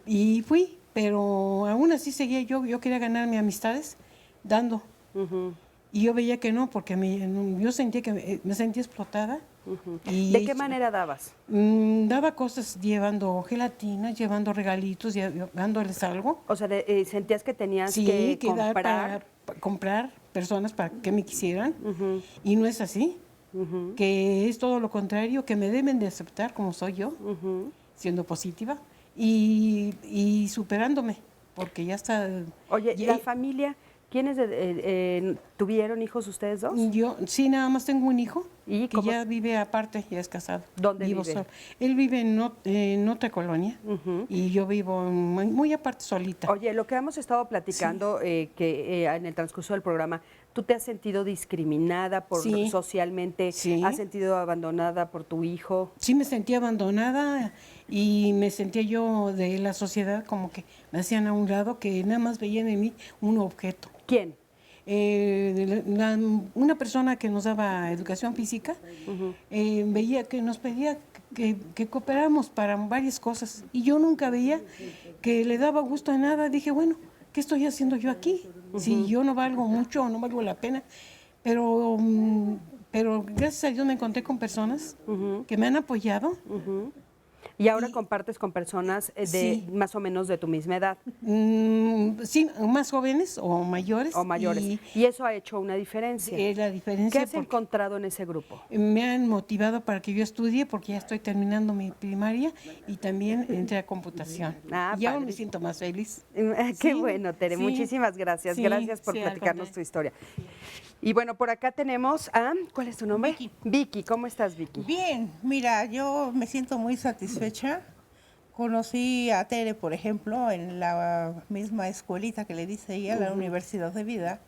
y fui, pero aún así seguía yo quería ganar mis amistades dando. Y yo veía que no, porque yo sentía que me sentía explotada. ¿De qué manera dabas? Daba cosas llevando gelatinas, llevando regalitos, dándoles algo. O sea, sentías que tenías que comprar. Para comprar personas para que me quisieran. Y no es así. Que es todo lo contrario, que me deben de aceptar como soy yo, siendo positiva y superándome, porque ya está... Oye, ¿la familia? ¿Quiénes tuvieron hijos ustedes dos? Yo sí, nada más tengo un hijo. ¿Y que ya vive aparte, ya es casado. ¿Dónde vive? Solo. Él vive en otra colonia y yo vivo muy aparte, solita. Oye, lo que hemos estado platicando que en el transcurso del programa, ¿tú te has sentido discriminada socialmente? ¿Has sentido abandonada por tu hijo? Sí, me sentí abandonada y me sentía yo de la sociedad como que me hacían a un lado, que nada más veían en mí un objeto. ¿Quién? Una persona que nos daba educación física veía que nos pedía que cooperáramos para varias cosas y yo nunca veía que le daba gusto a nada. Dije, bueno, ¿qué estoy haciendo yo aquí? Si yo no valgo mucho o no valgo la pena, pero gracias a Dios me encontré con personas que me han apoyado. ¿Y ahora compartes con personas más o menos de tu misma edad? Sí, más jóvenes o mayores. ¿Y eso ha hecho una diferencia? La diferencia. ¿Qué has encontrado en ese grupo? Me han motivado para que yo estudie, porque ya estoy terminando mi primaria y también entré a computación. Y ahora me siento más feliz. Qué bueno, Tere. Muchísimas gracias. Gracias por platicarnos tu historia. Y bueno, por acá tenemos a... ¿Cuál es tu nombre? Vicky. Vicky, ¿cómo estás, Vicky? Bien, mira, yo me siento muy satisfecha. Conocí a Tere, por ejemplo, en la misma escuelita que le dice ella, la Universidad de Vida.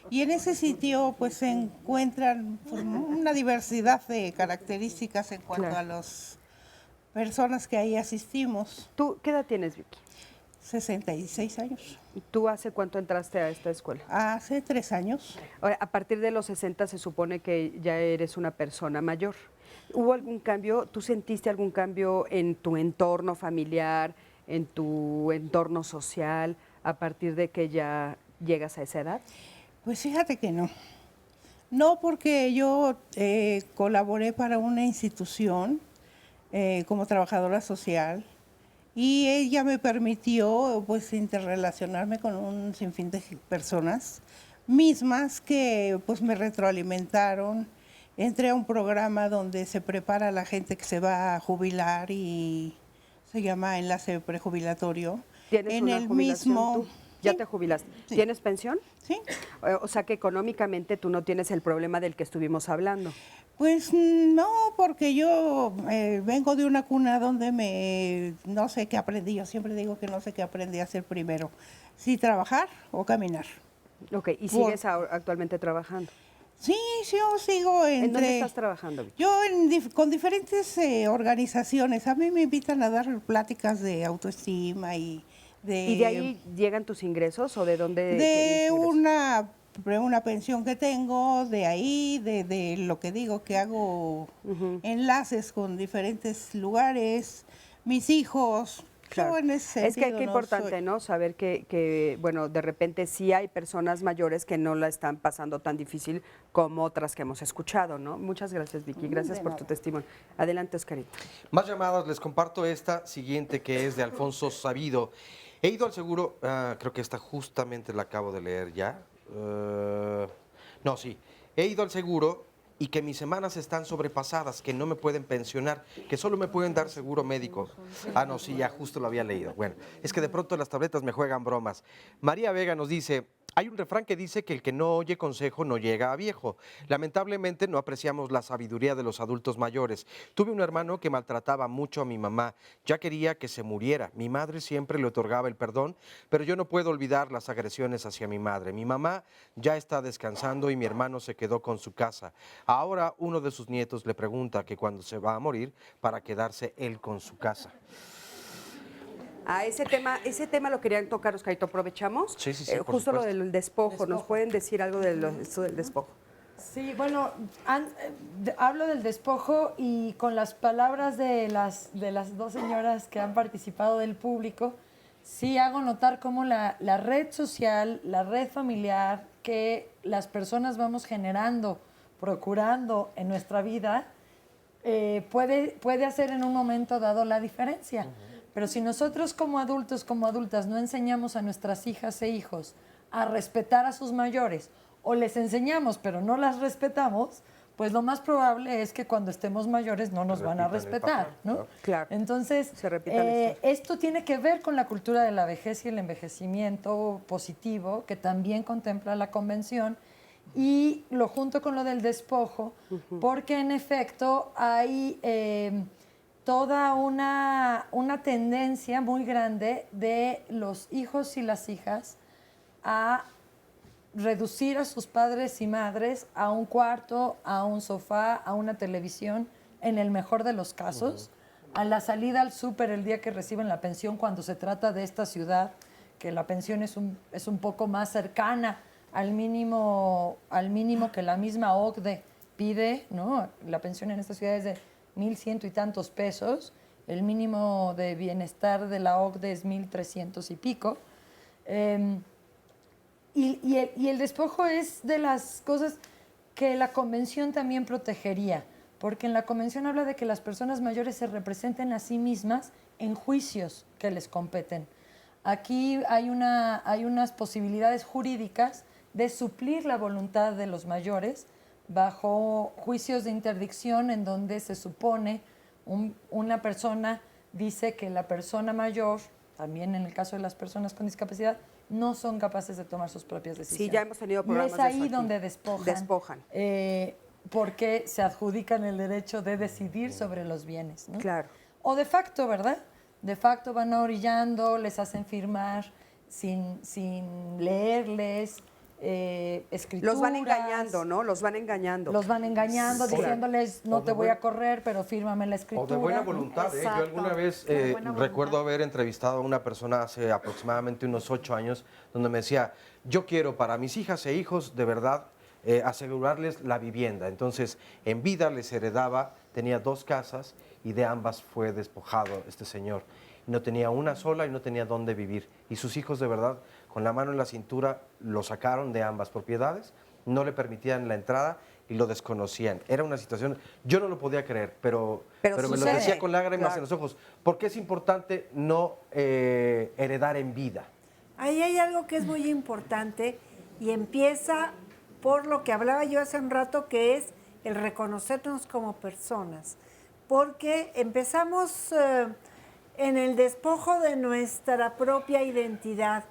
Y en ese sitio pues se encuentran una diversidad de características en cuanto a las personas que ahí asistimos. ¿Tú qué edad tienes, Vicky? 66 años. ¿Y tú hace cuánto entraste a esta escuela? Hace 3 años. Ahora, a partir de los 60 se supone que ya eres una persona mayor. ¿Hubo algún cambio? ¿Tú sentiste algún cambio en tu entorno familiar, en tu entorno social, a partir de que ya llegas a esa edad? Pues fíjate que no. No, porque yo colaboré para una institución como trabajadora social y ella me permitió pues interrelacionarme con un sinfín de personas mismas que pues me retroalimentaron. Entré a un programa donde se prepara a la gente que se va a jubilar y se llama Enlace Prejubilatorio. ¿Tienes en una el jubilación mismo tú? ¿Ya te jubilaste? ¿Tienes pensión? Sí. O sea que económicamente tú no tienes el problema del que estuvimos hablando. Pues no, porque yo vengo de una cuna donde no sé qué aprendí. Yo siempre digo que no sé qué aprendí a hacer primero, si trabajar o caminar. Ok, ¿y sigues actualmente trabajando? Sí, yo sigo ¿En dónde estás trabajando, Vicky? Yo con diferentes organizaciones. A mí me invitan a dar pláticas de autoestima y de... ¿Y de ahí llegan tus ingresos o de dónde? De una pensión que tengo, de ahí, de lo que digo, que hago enlaces con diferentes lugares, mis hijos. Claro. Yo en ese Es que sentido qué importante, ¿no? Saber que, bueno, de repente sí hay personas mayores que no la están pasando tan difícil como otras que hemos escuchado, ¿no? Muchas gracias, Vicky. Gracias por tu testimonio. Adelante, Oscarito. Más llamadas, les comparto esta siguiente que es de Alfonso Sabido. He ido al seguro, creo que esta justamente la acabo de leer ya. No, sí. He ido al seguro y que mis semanas están sobrepasadas, que no me pueden pensionar, que solo me pueden dar seguro médico. Ah, no, sí, ya justo lo había leído. Bueno, es que de pronto las tabletas me juegan bromas. María Vega nos dice, hay un refrán que dice que el que no oye consejo no llega a viejo. Lamentablemente no apreciamos la sabiduría de los adultos mayores. Tuve un hermano que maltrataba mucho a mi mamá, ya quería que se muriera. Mi madre siempre le otorgaba el perdón, pero yo no puedo olvidar las agresiones hacia mi madre. Mi mamá ya está descansando y mi hermano se quedó con su casa. Ahora uno de sus nietos le pregunta que cuándo se va a morir para quedarse él con su casa. Ese tema lo querían tocar, Oscarito. ¿Aprovechamos? Sí, por justo lo supuesto. del despojo. ¿Nos pueden decir algo esto del despojo? Sí, bueno, hablo del despojo y con las palabras de las dos señoras que han participado del público, sí hago notar cómo la red social, la red familiar que las personas vamos generando, procurando en nuestra vida, puede hacer en un momento dado la diferencia. Pero si nosotros como adultos, como adultas, no enseñamos a nuestras hijas e hijos a respetar a sus mayores, o les enseñamos pero no las respetamos, pues lo más probable es que cuando estemos mayores no nos van a respetar, ¿no? Claro. Entonces, esto tiene que ver con la cultura de la vejez y el envejecimiento positivo, que también contempla la convención, y lo junto con lo del despojo, porque en efecto hay toda una tendencia muy grande de los hijos y las hijas a reducir a sus padres y madres a un cuarto, a un sofá, a una televisión, en el mejor de los casos, a la salida al súper el día que reciben la pensión, cuando se trata de esta ciudad, que la pensión es un poco más cercana al mínimo que la misma OCDE pide, ¿no? La pensión en esta ciudad es de 1,100 y tantos pesos, el mínimo de bienestar de la OCDE es 1,300 y pico. Y el despojo es de las cosas que la convención también protegería, porque en la convención habla de que las personas mayores se representen a sí mismas en juicios que les competen. Aquí hay unas posibilidades jurídicas de suplir la voluntad de los mayores bajo juicios de interdicción, en donde se supone una persona dice que la persona mayor, también en el caso de las personas con discapacidad, no son capaces de tomar sus propias decisiones. Sí, ya hemos tenido programas y es de eso ahí aquí. donde despojan. Porque se adjudican el derecho de decidir sobre los bienes, ¿no? Claro. O de facto, ¿verdad? De facto van orillando, les hacen firmar sin leerles, escrituras. Los van engañando, ¿no? Los van engañando. Los van engañando, diciéndoles, no te voy a correr, pero fírmame la escritura. O de buena voluntad. Yo alguna vez recuerdo haber entrevistado a una persona hace aproximadamente unos 8 años, donde me decía, yo quiero para mis hijas e hijos, de verdad, asegurarles la vivienda. Entonces, en vida les heredaba, tenía 2 casas y de ambas fue despojado este señor. No tenía una sola y no tenía dónde vivir. Y sus hijos, de verdad, con la mano en la cintura, lo sacaron de ambas propiedades, no le permitían la entrada y lo desconocían. Era una situación, yo no lo podía creer, pero me lo sucede, decía con lágrimas claro. en los ojos. ¿Por qué es importante no heredar en vida? Ahí hay algo que es muy importante y empieza por lo que hablaba yo hace un rato, que es el reconocernos como personas. Porque empezamos en el despojo de nuestra propia identidad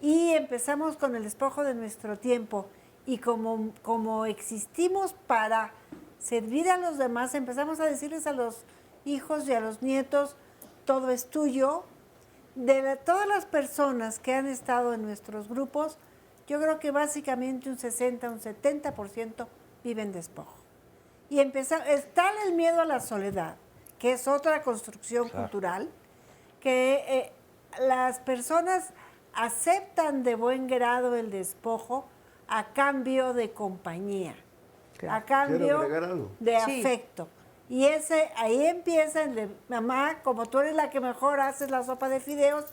y empezamos con el despojo de nuestro tiempo. Y como existimos para servir a los demás, empezamos a decirles a los hijos y a los nietos, todo es tuyo. Todas las personas que han estado en nuestros grupos, yo creo que básicamente un 60, un 70% viven despojo. Y está el miedo a la soledad, que es otra construcción cultural, que las personas aceptan de buen grado el despojo a cambio de compañía, a cambio de afecto. Y ahí empieza el de, mamá, como tú eres la que mejor haces la sopa de fideos,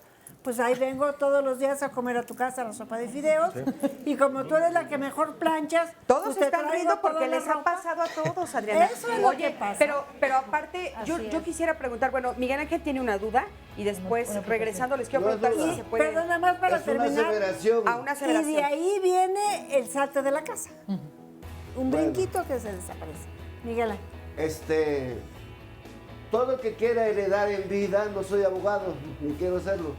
pues ahí vengo todos los días a comer a tu casa la sopa de fideos. Sí. Y como tú eres la que mejor planchas, todos pues están riendo porque les ha pasado a todos, Adriana. Eso es lo que pasa. Pero aparte, yo quisiera preguntar, bueno, Miguel Ángel tiene una duda y después, regresando, les quiero preguntar si se puede... Perdón, nada más para terminar. Una aseveración. A una aseveración. Y de ahí viene el salte de la casa. Un brinquito que se desaparece. Miguel Ángel. Todo el que quiera heredar en vida, no soy abogado, ni quiero serlo,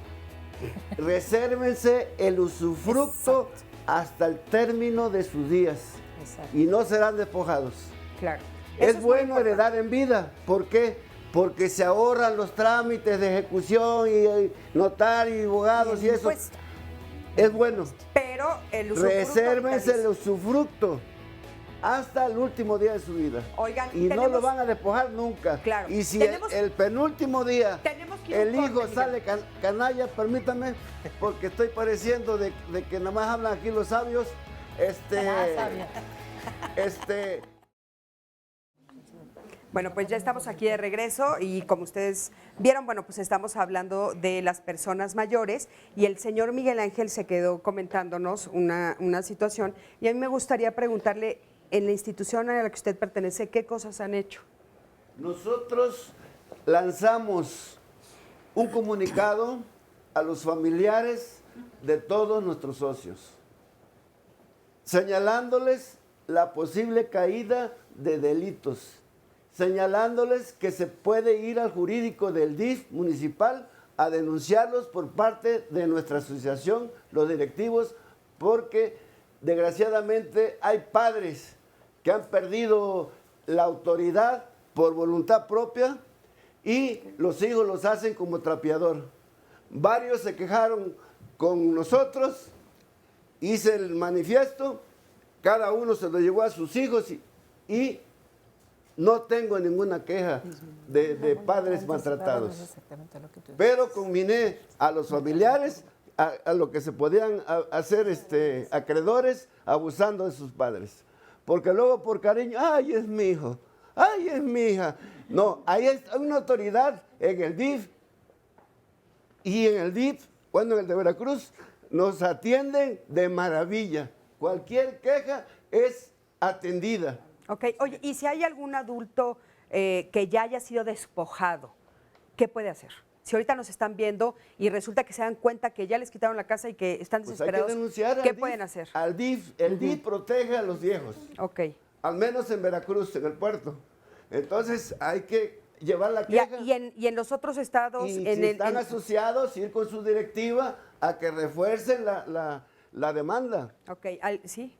resérvense el usufructo hasta el término de sus días. Exacto. Y no serán despojados. Claro. Es bueno heredar en vida. ¿Por qué? Porque se ahorran los trámites de ejecución y notario y abogados y eso. Es bueno. Pero el usufructo. Resérvense el usufructo hasta el último día de su vida. Oigan, y no lo van a despojar nunca. Claro. Y si el penúltimo día el hijo sale canalla, permítame, porque estoy pareciendo de que nada más hablan aquí los sabios. Bueno, pues ya estamos aquí de regreso y como ustedes vieron, bueno, pues estamos hablando de las personas mayores y el señor Miguel Ángel se quedó comentándonos una situación y a mí me gustaría preguntarle, en la institución a la que usted pertenece, ¿qué cosas han hecho? Nosotros lanzamos un comunicado a los familiares de todos nuestros socios, señalándoles la posible caída de delitos, señalándoles que se puede ir al jurídico del DIF municipal a denunciarlos por parte de nuestra asociación, los directivos, porque desgraciadamente hay padres que han perdido la autoridad por voluntad propia y los hijos los hacen como trapeador. Varios se quejaron con nosotros, hice el manifiesto, cada uno se lo llevó a sus hijos y no tengo ninguna queja de padres maltratados. Pero combiné a los familiares, a lo que se podían hacer acreedores abusando de sus padres. Porque luego por cariño, ay, es mi hijo, ay, es mi hija. No, hay una autoridad en el DIF y en el DIF, bueno, en el de Veracruz, nos atienden de maravilla. Cualquier queja es atendida. Ok, oye, y si hay algún adulto que ya haya sido despojado, ¿qué puede hacer? Si ahorita nos están viendo y resulta que se dan cuenta que ya les quitaron la casa y que están desesperados, hay que denunciar ¿qué pueden hacer? Al DIF, el DIF protege a los viejos. Ok. Al menos en Veracruz, en el puerto. Entonces hay que llevar la queja. Y en los otros estados... Y si están asociados, ir con su directiva a que refuercen la demanda. Ok, ¿sí?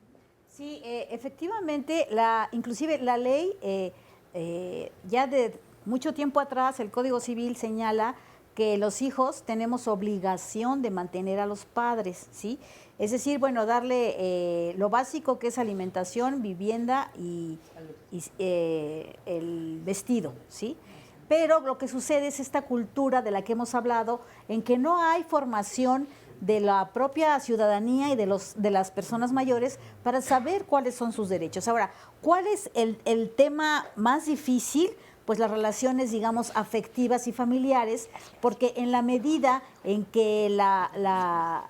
Sí, efectivamente, inclusive la ley, ya de mucho tiempo atrás, el Código Civil señala que los hijos tenemos obligación de mantener a los padres, ¿sí? Es decir, bueno, darle lo básico que es alimentación, vivienda y el vestido, ¿sí? Pero lo que sucede es esta cultura de la que hemos hablado, en que no hay formación de la propia ciudadanía y de las personas mayores para saber cuáles son sus derechos. Ahora, ¿cuál es el tema más difícil? Pues las relaciones, digamos, afectivas y familiares, porque en la medida en que la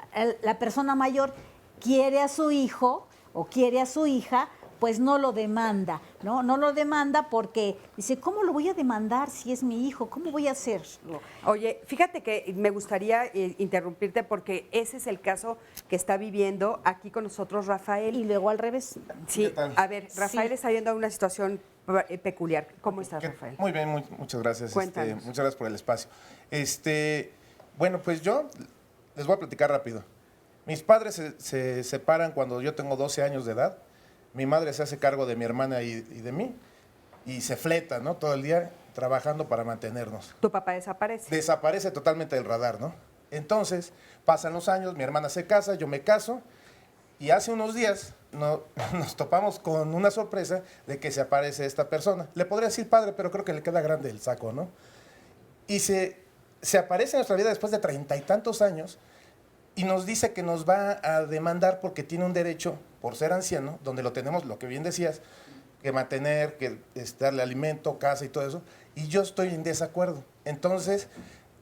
persona mayor quiere a su hijo o quiere a su hija, pues no lo demanda, ¿no? No lo demanda porque dice, ¿cómo lo voy a demandar si es mi hijo? ¿Cómo voy a hacerlo? Oye, fíjate que me gustaría interrumpirte porque ese es el caso que está viviendo aquí con nosotros Rafael. Y luego al revés. Sí, a ver, Rafael está viendo una situación peculiar. ¿Cómo estás, Rafael? Muy bien, muchas gracias. Cuéntanos. Muchas gracias por el espacio. Bueno, pues yo les voy a platicar rápido. Mis padres se separan cuando yo tengo 12 años de edad. Mi madre se hace cargo de mi hermana y de mí y se fleta, ¿no? Todo el día trabajando para mantenernos. ¿Tu papá desaparece? Desaparece totalmente del radar, ¿no? Entonces, pasan los años, mi hermana se casa, yo me caso y hace unos días nos topamos con una sorpresa de que se aparece esta persona. Le podría decir padre, pero creo que le queda grande el saco, ¿no? Y se aparece en nuestra vida después de 30 y tantos años y nos dice que nos va a demandar porque tiene un derecho, por ser anciano, donde lo tenemos, lo que bien decías, que mantener, que darle alimento, casa y todo eso, y yo estoy en desacuerdo. Entonces,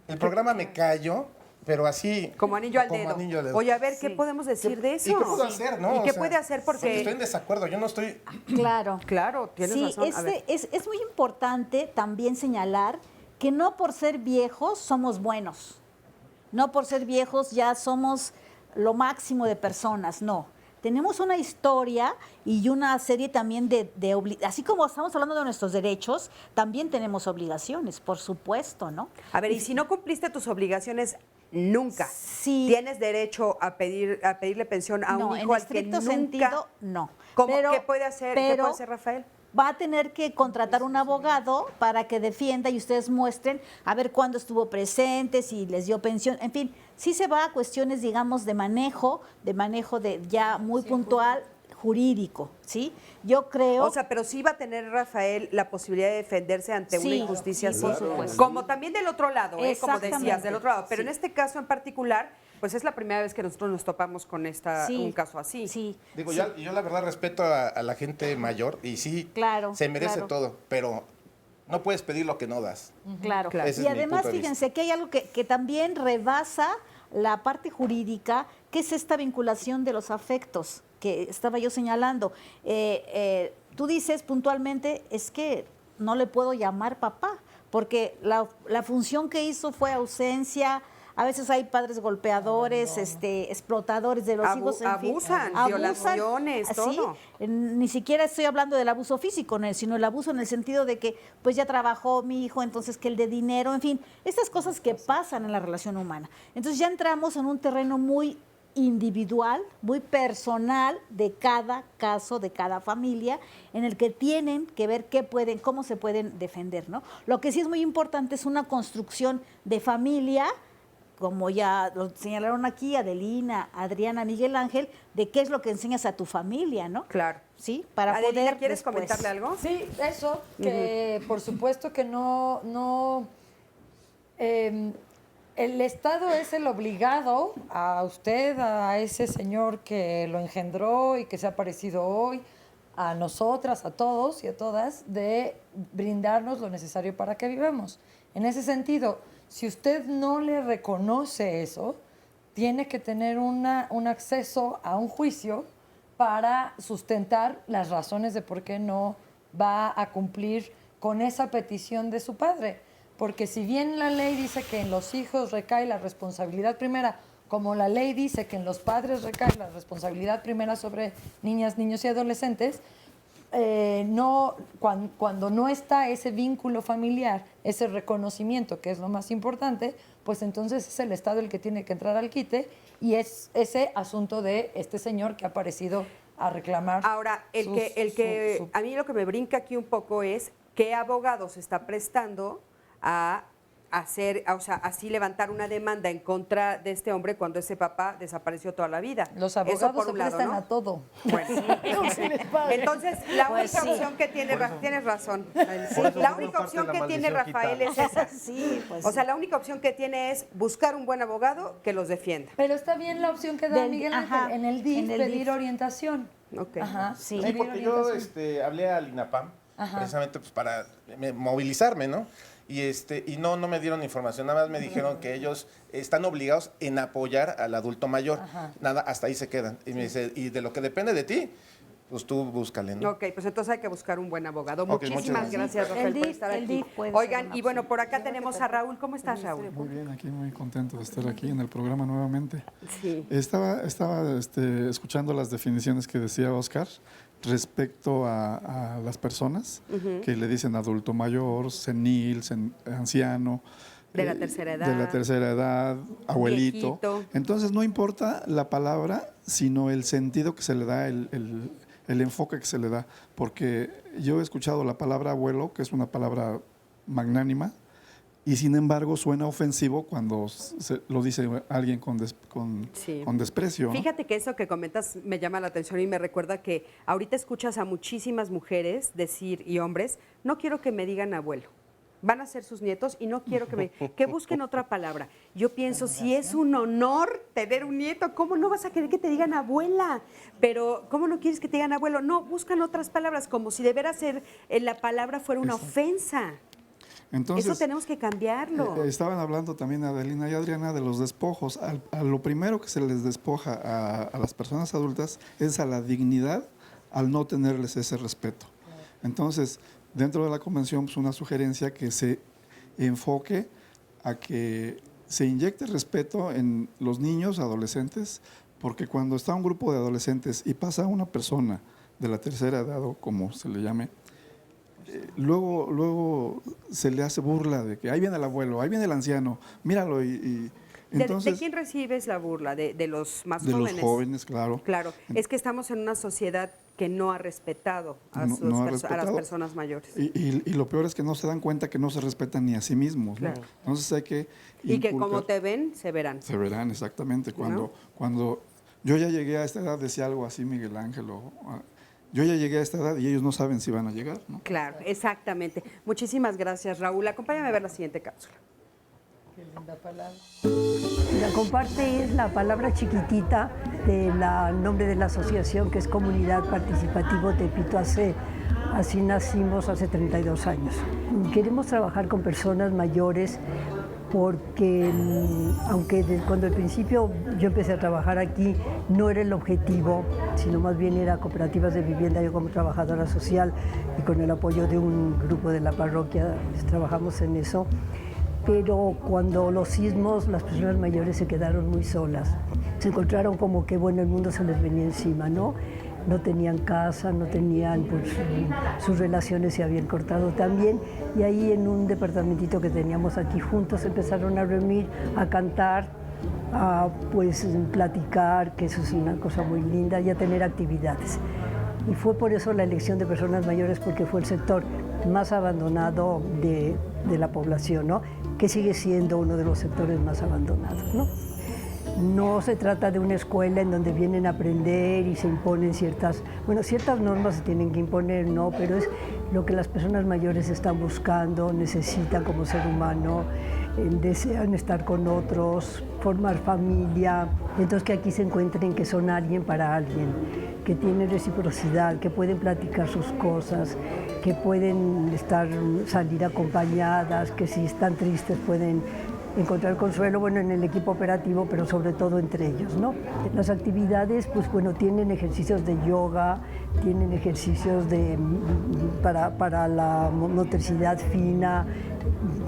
el programa me cayó, pero así... Como anillo al dedo. Oye, a ver, ¿qué podemos decir de eso? ¿Y qué puedo hacer, no? ¿Y qué puede hacer? Porque estoy en desacuerdo, yo no estoy... Claro. Claro, tienes razón. Es muy importante también señalar que no por ser viejos somos buenos. No por ser viejos ya somos lo máximo de personas, no. Tenemos una historia y una serie también así como estamos hablando de nuestros derechos, también tenemos obligaciones, por supuesto, ¿no? A ver, y si no cumpliste tus obligaciones nunca, sí. ¿tienes derecho a pedirle pensión a un hijo al que nunca? Sentido, no. ¿Qué puede hacer Rafael? Va a tener que contratar un abogado para que defienda y ustedes muestren a ver cuándo estuvo presente, si les dio pensión, en fin, sí se va a cuestiones, digamos, de manejo de ya muy puntual, jurídico, ¿sí? Yo creo... O sea, pero sí va a tener Rafael la posibilidad de defenderse ante una injusticia así. Por supuesto. Como también del otro lado, como decías, del otro lado. Pero en este caso en particular, pues es la primera vez que nosotros nos topamos con un caso así. Sí. Digo, yo la verdad respeto a la gente mayor y sí, se merece todo, pero no puedes pedir lo que no das. Claro. Ese Y es mi además, punto de vista. fíjense que hay algo que también rebasa la parte jurídica, que es esta vinculación de los afectos que estaba yo señalando. Tú dices puntualmente, es que no le puedo llamar papá, porque la función que hizo fue ausencia. A veces hay padres golpeadores, explotadores de los hijos, en fin. Abusan, violaciones, todo. Ni siquiera estoy hablando del abuso físico, sino el abuso en el sentido de que pues ya trabajó mi hijo, entonces que el de dinero, en fin, estas cosas que pasan en la relación humana. Entonces ya entramos en un terreno muy individual, muy personal de cada caso, de cada familia, en el que tienen que ver cómo se pueden defender, ¿no? Lo que sí es muy importante es una construcción de familia, como ya lo señalaron aquí Adelina, Adriana, Miguel Ángel, de qué es lo que enseñas a tu familia, ¿no? Claro. Sí, para Adelina, poder ¿quieres después comentarle algo? Sí, eso, que por supuesto que el Estado es el obligado a usted, a ese señor que lo engendró y que se ha aparecido hoy, a nosotras, a todos y a todas, de brindarnos lo necesario para que vivamos. En ese sentido, si usted no le reconoce eso, tiene que tener un acceso a un juicio para sustentar las razones de por qué no va a cumplir con esa petición de su padre. Porque si bien la ley dice que en los hijos recae la responsabilidad primera, como la ley dice que en los padres recae la responsabilidad primera sobre niñas, niños y adolescentes, cuando no está ese vínculo familiar, ese reconocimiento, que es lo más importante, pues entonces es el Estado el que tiene que entrar al quite y es ese asunto de este señor que ha aparecido a reclamar. Ahora, a mí lo que me brinca aquí un poco es qué abogado se está prestando a hacer, o sea, así levantar una demanda en contra de este hombre cuando ese papá desapareció toda la vida. Los abogados se prestan a todo. Bueno, entonces, la única opción que tiene, tienes razón, la única opción que tiene Rafael es esa. O sea, la única opción que tiene es buscar un buen abogado que los defienda. Pero está bien la opción que da Miguel Ángel, en el DIF, pedir orientación. Okay. Ajá, sí, porque yo hablé al INAPAM, precisamente pues, para movilizarme, ¿no? Y no me dieron información, nada más me dijeron que ellos están obligados en apoyar al adulto mayor. Nada, hasta ahí se quedan. Y me dice, y de lo que depende de ti, pues tú búscale, ¿no? Ok, pues entonces hay que buscar un buen abogado. Ok, Muchísimas muchas gracias, gracias. Rafael, por estar aquí. Oigan, y bueno, por acá tenemos a Raúl. ¿Cómo estás, Raúl? Muy bien, aquí muy contento de estar aquí en el programa nuevamente. Sí. Estaba escuchando las definiciones que decía Oscar respecto a las personas que le dicen adulto mayor, senil, anciano. De la tercera edad. De la tercera edad, abuelito. Viejito. Entonces no importa la palabra, sino el sentido que se le da, el enfoque que se le da. Porque yo he escuchado la palabra abuelo, que es una palabra magnánima, y sin embargo suena ofensivo cuando lo dice alguien con desprecio, ¿no? Fíjate que eso que comentas me llama la atención y me recuerda que ahorita escuchas a muchísimas mujeres decir, y hombres, no quiero que me digan abuelo. Van a ser sus nietos y no quiero que busquen otra palabra. Yo pienso, si es un honor tener un nieto, ¿cómo no vas a querer que te digan abuela? Pero, ¿cómo no quieres que te digan abuelo? No, buscan otras palabras, como si de veras la palabra fuera una ofensa. Entonces, eso tenemos que cambiarlo. Estaban hablando también Adelina y Adriana de los despojos. A lo primero que se les despoja a las personas adultas es a la dignidad al no tenerles ese respeto. Entonces, dentro de la convención, pues una sugerencia que se enfoque a que se inyecte respeto en los niños, adolescentes, porque cuando está un grupo de adolescentes y pasa una persona de la tercera edad o como se le llame, luego se le hace burla de que ahí viene el abuelo, ahí viene el anciano, míralo entonces, ¿De quién recibes la burla? ¿De los más jóvenes? De los jóvenes, claro. Claro, es que estamos en una sociedad que no ha respetado a las personas mayores. Y lo peor es que no se dan cuenta que no se respetan ni a sí mismos, ¿no? Claro. Entonces hay que Y que como te ven, se verán. Se verán, exactamente. Cuando yo ya llegué a esta edad, decía algo así Miguel Ángel, yo ya llegué a esta edad y ellos no saben si van a llegar, ¿no? Claro, exactamente. Muchísimas gracias, Raúl. Acompáñame a ver la siguiente cápsula. Qué linda palabra. La comparte es la palabra chiquitita del nombre de la asociación, que es Comunidad Participativo Tepito AC. Así nacimos hace 32 años. Queremos trabajar con personas mayores porque, aunque cuando al principio yo empecé a trabajar aquí, no era el objetivo, sino más bien era cooperativas de vivienda, yo como trabajadora social y con el apoyo de un grupo de la parroquia, pues, trabajamos en eso. Pero cuando los sismos, las personas mayores se quedaron muy solas. Se encontraron como que, bueno, el mundo se les venía encima, ¿no? No tenían casa, no tenían, pues, sus relaciones se habían cortado también. Y ahí en un departamentito que teníamos aquí juntos empezaron a reunir, a cantar, a pues platicar, que eso es una cosa muy linda, y a tener actividades. Y fue por eso la elección de personas mayores, porque fue el sector más abandonado de la población, ¿no? Que sigue siendo uno de los sectores más abandonados, ¿no? No se trata de una escuela en donde vienen a aprender y se imponen ciertas normas se tienen que imponer, no, pero es lo que las personas mayores están buscando, necesitan como ser humano, desean estar con otros, formar familia, entonces que aquí se encuentren que son alguien para alguien, que tienen reciprocidad, que pueden platicar sus cosas, que pueden salir acompañadas, que si están tristes pueden encontrar consuelo, bueno, en el equipo operativo, pero sobre todo entre ellos, ¿no? Las actividades, pues bueno, tienen ejercicios de yoga, tienen ejercicios para la motricidad fina,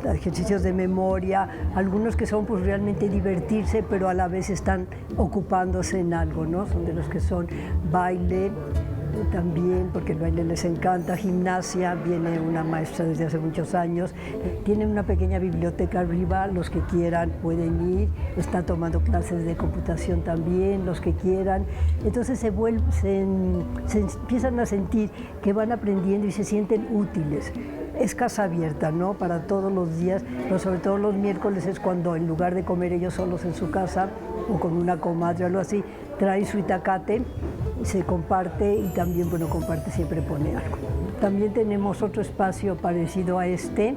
ejercicios de memoria, algunos que son pues realmente divertirse, pero a la vez están ocupándose en algo, ¿no? Son de los que son baile, también, porque el baile les encanta, gimnasia, viene una maestra desde hace muchos años, tienen una pequeña biblioteca arriba, los que quieran pueden ir, están tomando clases de computación también, los que quieran, entonces se empiezan a sentir que van aprendiendo y se sienten útiles. Es casa abierta, ¿no? Para todos los días, pero sobre todo los miércoles es cuando en lugar de comer ellos solos en su casa o con una comadre o algo así, traen su itacate, se comparte y también, bueno, comparte siempre pone algo. También tenemos otro espacio parecido a este,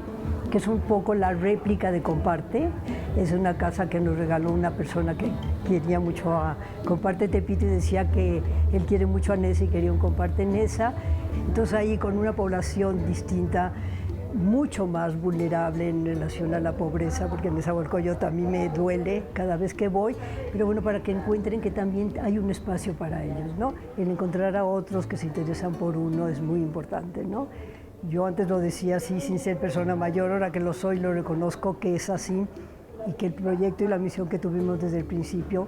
que es un poco la réplica de Comparte. Es una casa que nos regaló una persona que quería mucho a Comparte Tepito y decía que él quiere mucho a Nesa y quería un Comparte Nesa. Entonces ahí con una población distinta mucho más vulnerable en relación a la pobreza, porque en Nezahualcóyotl a mí me duele cada vez que voy, pero bueno, para que encuentren que también hay un espacio para ellos, ¿no? El encontrar a otros que se interesan por uno es muy importante, ¿no? Yo antes lo decía así, sin ser persona mayor, ahora que lo soy, lo reconozco que es así y que el proyecto y la misión que tuvimos desde el principio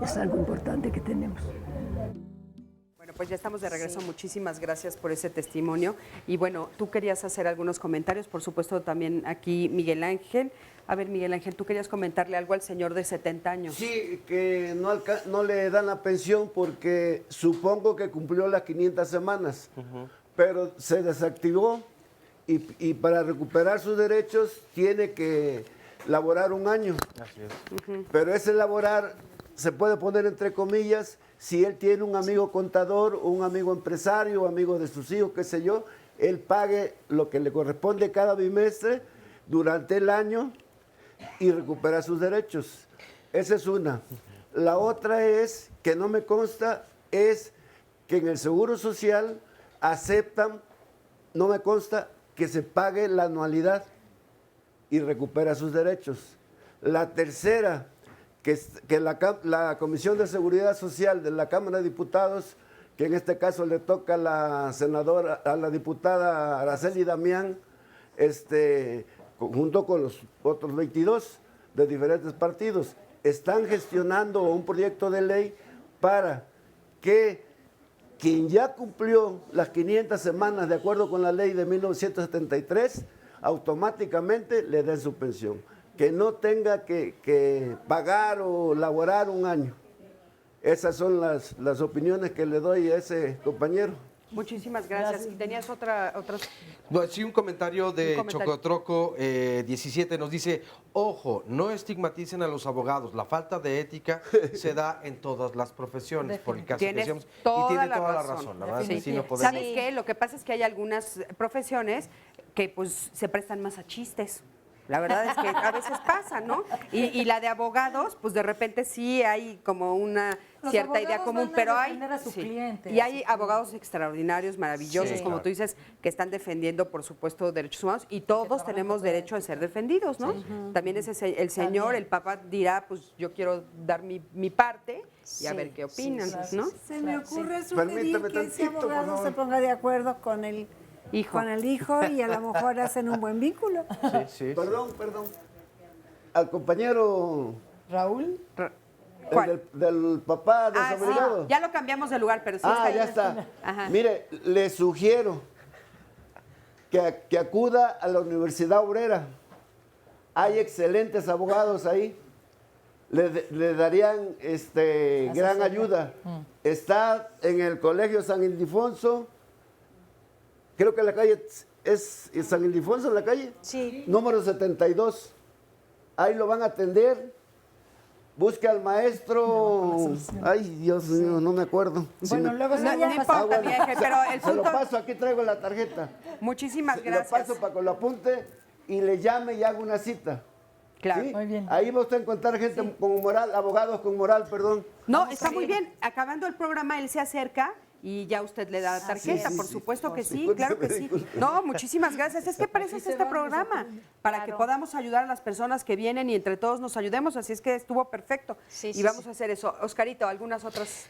es algo importante que tenemos. Bueno, pues ya estamos de regreso. Sí. Muchísimas gracias por ese testimonio. Y bueno, tú querías hacer algunos comentarios, por supuesto también aquí Miguel Ángel. A ver, Miguel Ángel, tú querías comentarle algo al señor de 70 años. Sí, que no le dan la pensión porque supongo que cumplió las 500 semanas, pero se desactivó y para recuperar sus derechos tiene que laborar 1 año. Así es. Pero ese laborar se puede poner entre comillas si él tiene un amigo contador, un amigo empresario, amigo de sus hijos, qué sé yo, él pague lo que le corresponde cada bimestre durante el año y recupera sus derechos. Esa es una. La otra es, que no me consta, es que en el Seguro Social aceptan, no me consta, que se pague la anualidad y recupera sus derechos. La tercera, que la Comisión de Seguridad Social de la Cámara de Diputados, que en este caso le toca a la diputada Araceli Damián, junto con los otros 22 de diferentes partidos, están gestionando un proyecto de ley para que quien ya cumplió las 500 semanas de acuerdo con la ley de 1973, automáticamente le den su pensión, que no tenga que pagar o laborar 1 año. Esas son las opiniones que le doy a ese compañero. Muchísimas gracias. ¿Y tenías otras? No, sí, un comentario de Chocotroco 17 nos dice, ojo, no estigmaticen a los abogados, la falta de ética se da en todas las profesiones, por el caso que decíamos, y tiene toda la razón, la verdad, sí, no podemos. ¿Sabes qué? Lo que pasa es que hay algunas profesiones que pues se prestan más a chistes. La verdad es que a veces pasa, ¿no? Y la de abogados, pues de repente sí hay como una cierta idea común, pero hay cliente, y hay abogados extraordinarios, maravillosos, Sí, como claro. tú dices, que están defendiendo, por supuesto, derechos humanos y todos tenemos derecho a ser defendidos, ¿no? También el señor, el papá dirá, pues yo quiero dar mi parte y a ver qué opinan, ¿no? Se me ocurre sugerir Permítame que ese tantito, por abogado favor. se ponga de acuerdo con el hijo y a lo mejor hacen un buen vínculo. Sí. Perdón. Al compañero Raúl. ¿Cuál? del papá desabogado. Sí, ya lo cambiamos de lugar, pero sí está ahí. Ya está. Ajá. Mire, le sugiero que acuda a la Universidad Obrera. Hay excelentes abogados ahí. Le darían gran ayuda. Está en el Colegio San Ildefonso. Creo que la calle es San Ildefonso, en la calle. Sí. Número 72. Ahí lo van a atender. Busque al maestro. Ay, Dios mío, no me acuerdo. Bueno, luego se No importa, vieje, pero el Se lo punto... paso, aquí traigo la tarjeta. Muchísimas gracias. Lo paso para que lo apunte y le llame y haga una cita. Claro. ¿Sí? Muy bien. Ahí va usted a encontrar gente con moral, abogados con moral, perdón. No, está muy bien. Acabando el programa, él se acerca y ya usted le da la tarjeta, sí, por sí. supuesto que sí, Discúlpeme, claro que sí. discúlpeme. No, muchísimas gracias. Es que para eso es este programa, para que podamos ayudar a las personas que vienen y entre todos nos ayudemos, así es que estuvo perfecto. Y vamos a hacer eso. Oscarito, algunas otras...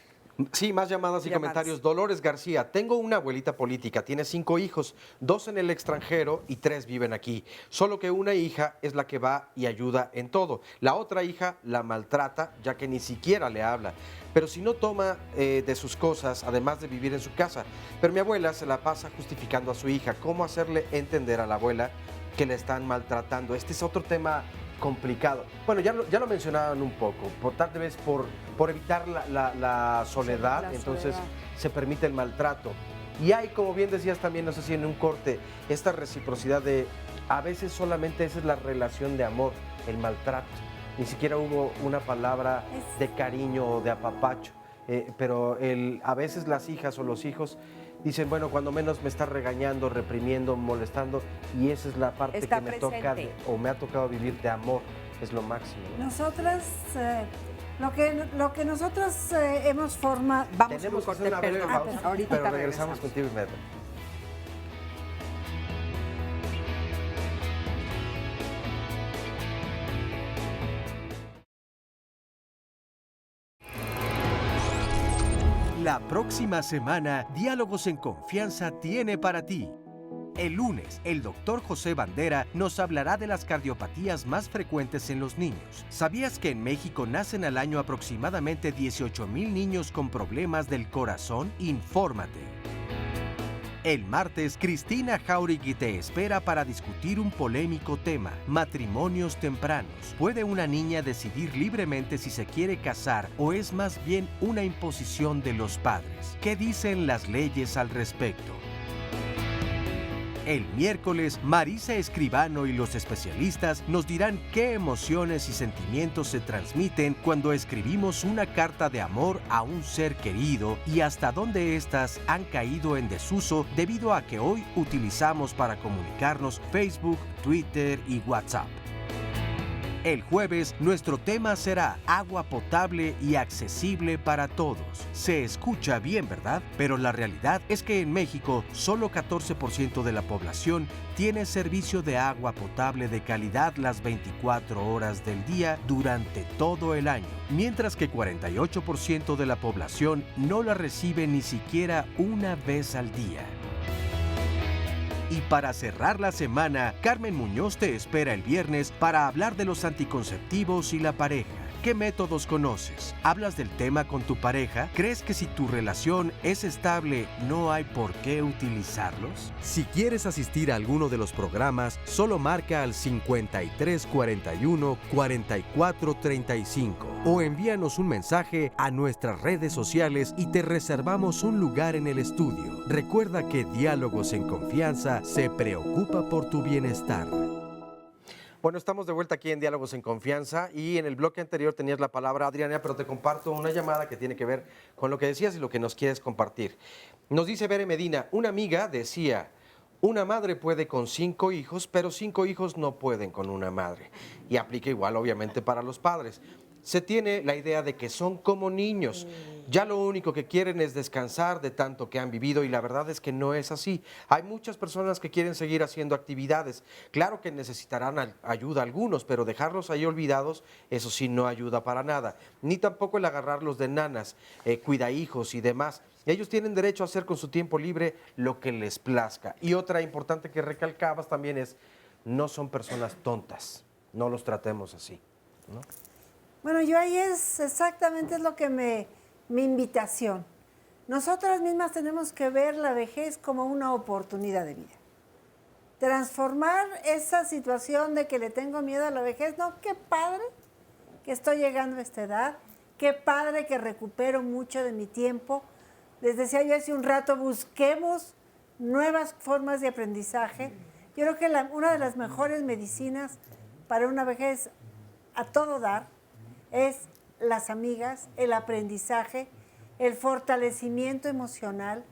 Sí, más llamadas y comentarios. Dolores García, tengo una abuelita política, tiene 5 hijos, 2 en el extranjero y 3 viven aquí. Solo que una hija es la que va y ayuda en todo. La otra hija la maltrata, ya que ni siquiera le habla. Pero si no toma de sus cosas, además de vivir en su casa. Pero mi abuela se la pasa justificando a su hija. ¿Cómo hacerle entender a la abuela que le están maltratando? Este es otro tema complicado. Bueno, ya lo mencionaban un poco, tal vez por evitar la soledad, entonces se permite el maltrato. Y hay, como bien decías también, no sé si en un corte, esta reciprocidad de, a veces solamente esa es la relación de amor, el maltrato. Ni siquiera hubo una palabra de cariño o de apapacho, pero a veces las hijas o los hijos dicen, bueno, cuando menos me está regañando, reprimiendo, molestando, y esa es la parte Está que me toca o me ha tocado vivir de amor, es lo máximo, ¿no? Nosotras, lo que nosotros hemos formado... Tenemos que hacer una breve pausa, pero regresamos contigo inmediatamente. La próxima semana, Diálogos en Confianza tiene para ti. El lunes, el doctor José Bandera nos hablará de las cardiopatías más frecuentes en los niños. ¿Sabías que en México nacen al año aproximadamente 18,000 niños con problemas del corazón? Infórmate. El martes, Cristina Jauregui te espera para discutir un polémico tema: matrimonios tempranos. ¿Puede una niña decidir libremente si se quiere casar o es más bien una imposición de los padres? ¿Qué dicen las leyes al respecto? El miércoles, Marisa Escribano y los especialistas nos dirán qué emociones y sentimientos se transmiten cuando escribimos una carta de amor a un ser querido y hasta dónde éstas han caído en desuso debido a que hoy utilizamos para comunicarnos Facebook, Twitter y WhatsApp. El jueves, nuestro tema será agua potable y accesible para todos. Se escucha bien, ¿verdad? Pero la realidad es que en México, solo 14% de la población tiene servicio de agua potable de calidad las 24 horas del día durante todo el año, mientras que 48% de la población no la recibe ni siquiera una vez al día. Y para cerrar la semana, Carmen Muñoz te espera el viernes para hablar de los anticonceptivos y la pareja. ¿Qué métodos conoces? ¿Hablas del tema con tu pareja? ¿Crees que si tu relación es estable no hay por qué utilizarlos? Si quieres asistir a alguno de los programas, solo marca al 5341 4435 o envíanos un mensaje a nuestras redes sociales y te reservamos un lugar en el estudio. Recuerda que Diálogos en Confianza se preocupa por tu bienestar. Bueno, estamos de vuelta aquí en Diálogos en Confianza y en el bloque anterior tenías la palabra, Adriana, pero te comparto una llamada que tiene que ver con lo que decías y lo que nos quieres compartir. Nos dice Bere Medina, una amiga decía: una madre puede con 5 hijos, pero 5 hijos no pueden con una madre. Y aplica igual, obviamente, para los padres. Se tiene la idea de que son como niños. Ya lo único que quieren es descansar de tanto que han vivido y la verdad es que no es así. Hay muchas personas que quieren seguir haciendo actividades. Claro que necesitarán ayuda algunos, pero dejarlos ahí olvidados, eso sí no ayuda para nada. Ni tampoco el agarrarlos de nanas, cuida hijos y demás. Ellos tienen derecho a hacer con su tiempo libre lo que les plazca. Y otra importante que recalcabas también es, no son personas tontas. No los tratemos así, ¿no? Bueno, yo ahí es exactamente lo que mi invitación. Nosotras mismas tenemos que ver la vejez como una oportunidad de vida. Transformar esa situación de que le tengo miedo a la vejez, no, qué padre que estoy llegando a esta edad, qué padre que recupero mucho de mi tiempo. Les decía yo hace un rato, busquemos nuevas formas de aprendizaje. Yo creo que una de las mejores medicinas para una vejez a todo dar es las amigas, el aprendizaje, el fortalecimiento emocional.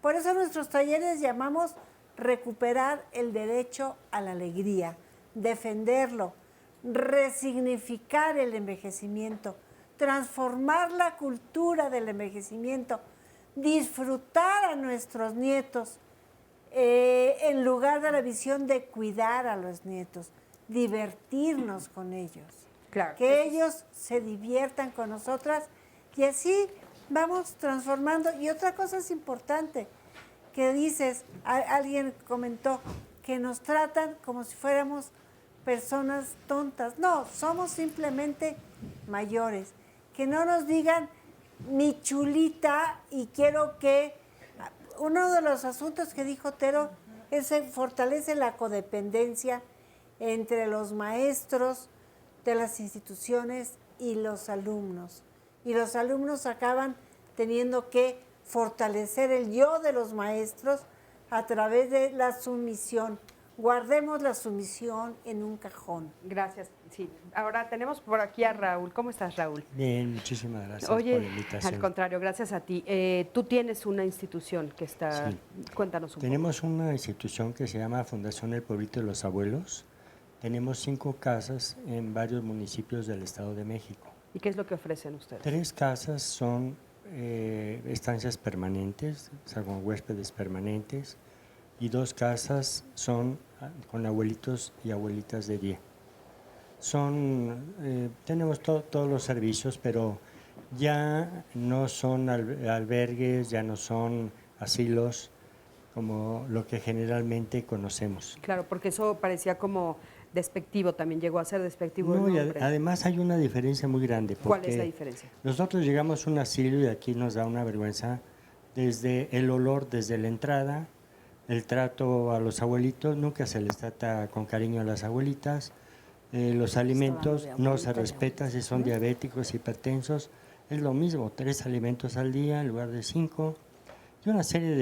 Por eso nuestros talleres llamamos recuperar el derecho a la alegría, defenderlo, resignificar el envejecimiento, transformar la cultura del envejecimiento, disfrutar a nuestros nietos en lugar de la visión de cuidar a los nietos, divertirnos con ellos. Claro, que ellos se diviertan con nosotras y así vamos transformando. Y otra cosa es importante, que dices, alguien comentó, que nos tratan como si fuéramos personas tontas. No, somos simplemente mayores. Que no nos digan mi chulita y quiero que... Uno de los asuntos que dijo Tero es que fortalece la codependencia entre los maestros de las instituciones y los alumnos. Y los alumnos acaban teniendo que fortalecer el yo de los maestros a través de la sumisión. Guardemos la sumisión en un cajón. Gracias. Sí. Ahora tenemos por aquí a Raúl. ¿Cómo estás, Raúl? Bien, muchísimas gracias Oye, por la invitación. al contrario, gracias a ti. Tú tienes una institución que está... Sí. Cuéntanos un Tenemos una institución que se llama Fundación El Pueblito de los Abuelos. Tenemos 5 casas en varios municipios del Estado de México. ¿Y qué es lo que ofrecen ustedes? 3 casas son estancias permanentes, o sea, con huéspedes permanentes, y 2 casas son con abuelitos y abuelitas de día. Tenemos todos los servicios, pero ya no son albergues, ya no son asilos como lo que generalmente conocemos. Claro, porque eso parecía como despectivo, también llegó a ser despectivo el No, y nombre. además hay una diferencia muy grande. ¿Cuál es porque la diferencia? Nosotros llegamos a un asilo y aquí nos da una vergüenza desde el olor, desde la entrada, el trato a los abuelitos, nunca se les trata con cariño a las abuelitas, los alimentos no se respetan si son diabéticos, hipertensos, es lo mismo, 3 alimentos al día en lugar de 5, y una serie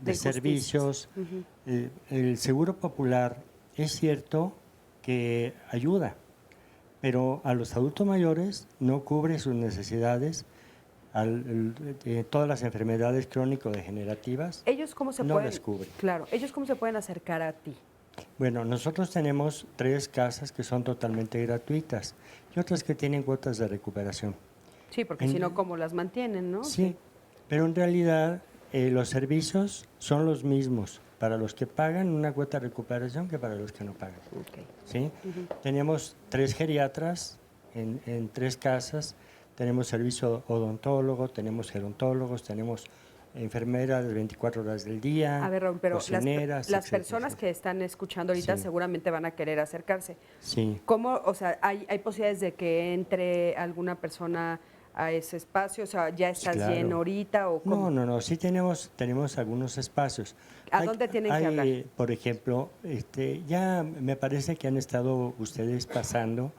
de servicios. El Seguro Popular es cierto que ayuda, pero a los adultos mayores no cubre sus necesidades, todas las enfermedades crónico-degenerativas. ¿Ellos cómo se no pueden, las cubre. Claro, ellos cómo se pueden acercar a ti? Bueno, nosotros tenemos 3 casas que son totalmente gratuitas y otras que tienen cuotas de recuperación. Sí, porque si no, ¿cómo las mantienen, no? Sí, pero en realidad los servicios son los mismos para los que pagan una cuota de recuperación que para los que no pagan. ¿Sí? Tenemos 3 geriatras en 3 casas, tenemos servicio odontólogo, tenemos gerontólogos, tenemos enfermeras de 24 horas del día, A ver, Raúl, pero cocineras, las etcétera, personas que están escuchando ahorita Sí. seguramente van a querer acercarse. Sí. ¿Cómo, o sea, hay posibilidades de que entre alguna persona a ese espacio? O sea, ¿ya estás Claro. lleno ahorita o cómo? No, sí tenemos algunos espacios. ¿A dónde tienen que hablar? Por ejemplo, ya me parece que han estado ustedes pasando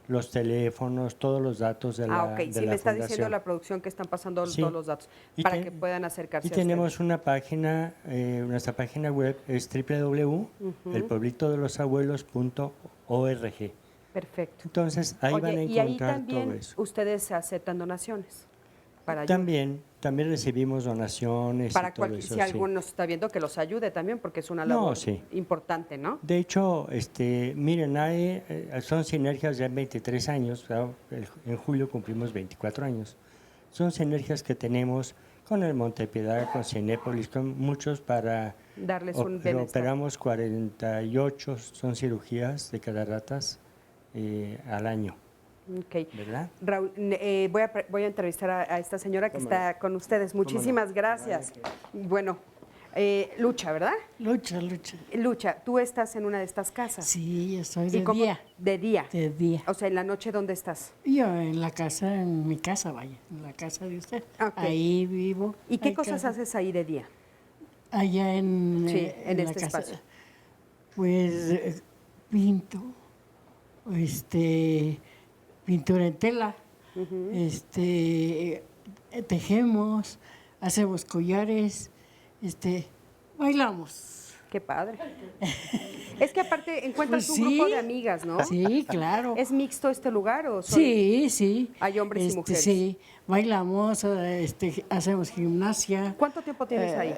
los teléfonos, todos los datos de la ok, sí, de me la está diciendo fundación. la producción que están pasando Sí. todos los datos Y para te- que puedan acercarse Y a tenemos una página, nuestra página web es www.elpueblitodelosabuelos.org. Perfecto. Entonces, ahí Oye, van a y ahí encontrar también todo eso. ustedes aceptan donaciones para ayuda. También recibimos donaciones Para y todo eso, si sí. alguno nos está viendo, que los ayude también, porque es una No, labor sí. importante, ¿no? De hecho, miren, son sinergias ya en 23 años, claro, en julio cumplimos 24 años. Son sinergias que tenemos con el Montepiedad, con Cinépolis, con muchos para... Darles un bienestar. Operamos 48, son cirugías de cataratas al año. Ok. ¿Verdad? Raúl, voy a entrevistar a esta señora que está con ustedes. Muchísimas gracias. Bueno, Lucha, ¿verdad? Lucha. Lucha, tú estás en una de estas casas. Sí, yo soy ¿Y de cómo- día. De día. De día. O sea, en la noche, ¿dónde estás? Yo en la casa, en mi casa, vaya, en la casa de usted. Ok. Ahí vivo. ¿Y qué Hay cosas casa. haces ahí de día? Allá en, Sí, en la este casa. espacio. Pues pinto, pintura en tela, tejemos, hacemos collares, bailamos. Qué padre. Es que aparte encuentras Pues un grupo sí. de amigas, ¿no? Sí, claro. ¿Es mixto este lugar o son- Sí. hay hombres y mujeres? Sí, bailamos, hacemos gimnasia. ¿Cuánto tiempo tienes ahí?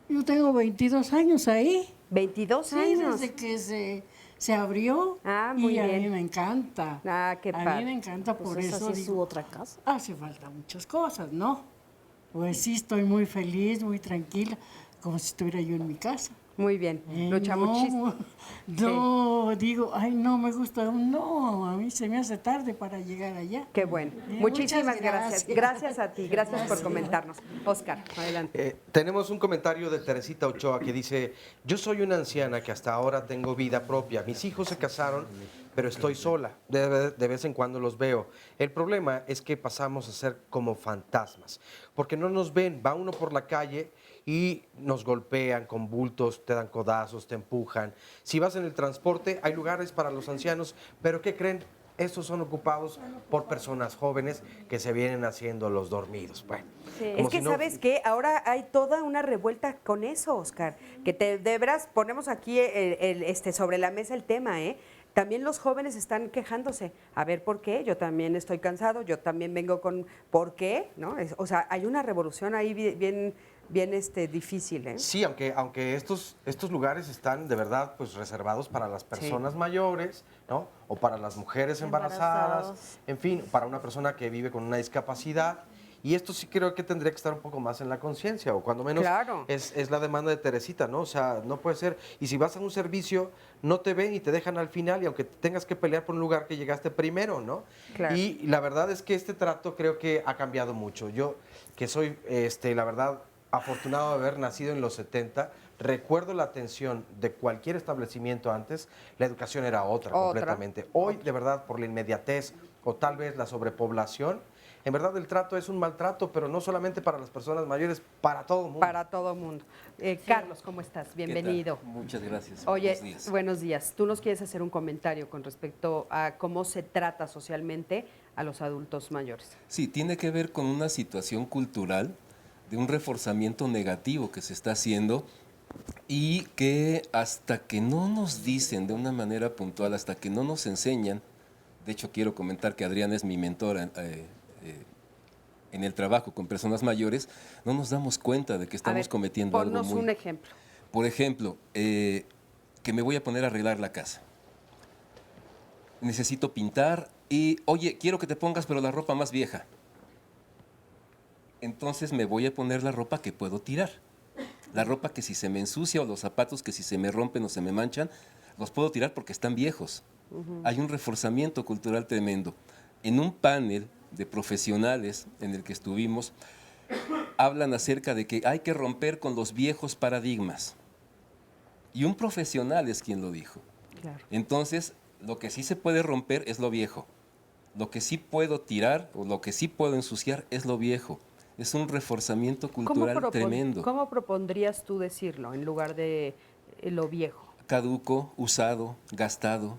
Yo tengo 22 años ahí. 22 Sí, años. desde que se abrió. muy y a bien. mí me encanta. Qué a padre. mí me encanta, Pues por esa eso sí es digo, su otra casa. hace falta muchas cosas, ¿no? Pues sí, estoy muy feliz, muy tranquila, como si estuviera yo en mi casa. Muy bien, Lucha, muchísimo. No, digo, ay, no me gusta, no, a mí se me hace tarde para llegar allá. Qué bueno. Muchísimas Muchas gracias. Gracias a ti, gracias por comentarnos. Oscar, adelante. Tenemos un comentario de Teresita Ochoa que dice, yo soy una anciana que hasta ahora tengo vida propia. Mis hijos se casaron, pero estoy sola. De vez en cuando los veo. El problema es que pasamos a ser como fantasmas, porque no nos ven. Va uno por la calle y nos golpean con bultos, te dan codazos, te empujan. Si vas en el transporte, hay lugares para los ancianos, pero ¿qué creen? Estos son ocupados por personas jóvenes que se vienen haciendo los dormidos. Bueno, Es como que, si no- ¿sabes qué? Ahora hay toda una revuelta con eso, Oscar. Que de veras ponemos aquí sobre la mesa el tema, ¿eh? También los jóvenes están quejándose. A ver, ¿por qué? Yo también estoy cansado, yo también vengo con... ¿Por qué? ¿No? O sea, hay una revolución ahí bien difícil, ¿eh? Sí, aunque estos lugares están de verdad pues reservados para las personas mayores, ¿no? O para las mujeres embarazadas, en fin, para una persona que vive con una discapacidad. Y esto sí creo que tendría que estar un poco más en la conciencia, o cuando menos Claro. es la demanda de Teresita, ¿no? O sea, no puede ser. Y si vas a un servicio, no te ven y te dejan al final, y aunque tengas que pelear por un lugar que llegaste primero, ¿no? Claro. Y la verdad es que este trato creo que ha cambiado mucho. Yo, que soy, la verdad, afortunado de haber nacido en los 70, recuerdo la atención de cualquier establecimiento antes, la educación era otra completamente. Hoy, de verdad, por la inmediatez o tal vez la sobrepoblación, en verdad el trato es un maltrato, pero no solamente para las personas mayores, para todo el mundo. Para todo el mundo. Carlos, ¿cómo estás? Bienvenido. Muchas gracias. Oye, Buenos días. buenos días. Tú nos quieres hacer un comentario con respecto a cómo se trata socialmente a los adultos mayores. Sí, tiene que ver con una situación cultural de un reforzamiento negativo que se está haciendo y que hasta que no nos dicen de una manera puntual, hasta que no nos enseñan, de hecho quiero comentar que Adriana es mi mentora en el trabajo con personas mayores, no nos damos cuenta de que estamos cometiendo algo ponnos muy... un ejemplo. Por ejemplo, que me voy a poner a arreglar la casa. Necesito pintar y, oye, quiero que te pongas pero la ropa más vieja. Entonces me voy a poner la ropa que puedo tirar. La ropa que si se me ensucia o los zapatos que si se me rompen o se me manchan, los puedo tirar porque están viejos. Hay un reforzamiento cultural tremendo. En un panel de profesionales en el que estuvimos, hablan acerca de que hay que romper con los viejos paradigmas. Y un profesional es quien lo dijo. Claro. Entonces, lo que sí se puede romper es lo viejo. Lo que sí puedo tirar o lo que sí puedo ensuciar es lo viejo. Es un reforzamiento cultural tremendo. ¿Cómo propondrías tú decirlo en lugar de lo viejo? Caduco, usado, gastado,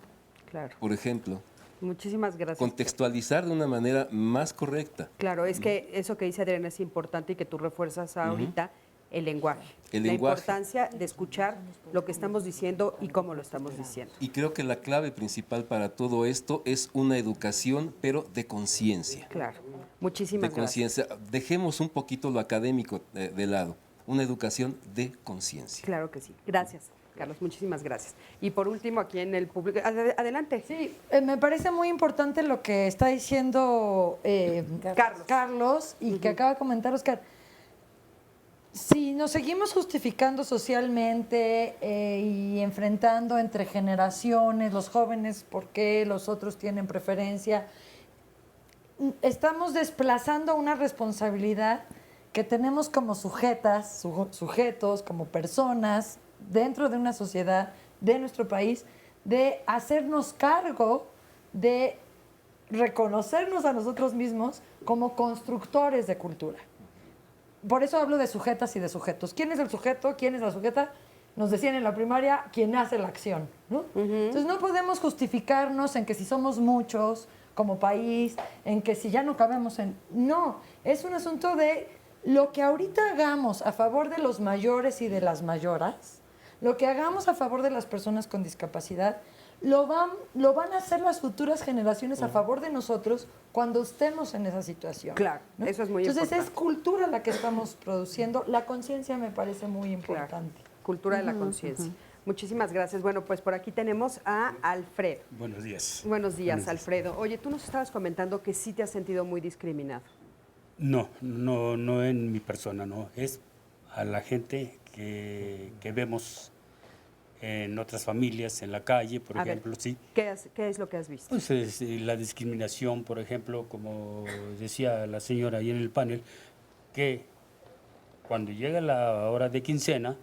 Claro. por ejemplo. Muchísimas gracias. Contextualizar de una manera más correcta. Claro, es que eso que dice Adriana es importante y que tú refuerzas ahorita, el lenguaje. El la lenguaje. importancia de escuchar lo que estamos diciendo y cómo lo estamos diciendo. Y creo que la clave principal para todo esto es una educación, pero de conciencia. Claro, muchísimas De gracias. conciencia. Dejemos un poquito lo académico de lado. Una educación de conciencia. Claro que sí. Gracias, Carlos, muchísimas gracias. Y por último, aquí en el público, adelante. Sí, me parece muy importante lo que está diciendo Carlos y que acaba de comentar Oscar. Si nos seguimos justificando socialmente y enfrentando entre generaciones, los jóvenes, por qué los otros tienen preferencia, estamos desplazando una responsabilidad que tenemos como sujetos, como personas, dentro de una sociedad, de nuestro país, de hacernos cargo, de reconocernos a nosotros mismos como constructores de cultura. Por eso hablo de sujetas y de sujetos. ¿Quién es el sujeto? ¿Quién es la sujeta? Nos decían en la primaria, quien hace la acción, ¿no? Entonces no podemos justificarnos en que si somos muchos como país, en que si ya no cabemos en... No, es un asunto de lo que ahorita hagamos a favor de los mayores y de las mayoras, lo que hagamos a favor de las personas con discapacidad, lo van a hacer las futuras generaciones a favor de nosotros cuando estemos en esa situación. Claro, ¿no? eso es muy Entonces importante. es cultura la que estamos produciendo. La conciencia me parece muy importante. Claro, cultura de la conciencia. Muchísimas gracias. Bueno, pues por aquí tenemos a Alfredo. Buenos días. Buenos días, Alfredo. Oye, tú nos estabas comentando que sí te has sentido muy discriminado. No en mi persona, no. Es a la gente que vemos en otras familias, en la calle, por ejemplo, sí. ¿Qué es lo que has visto? Pues es, la discriminación, por ejemplo, como decía la señora ahí en el panel, que cuando llega la hora de quincena,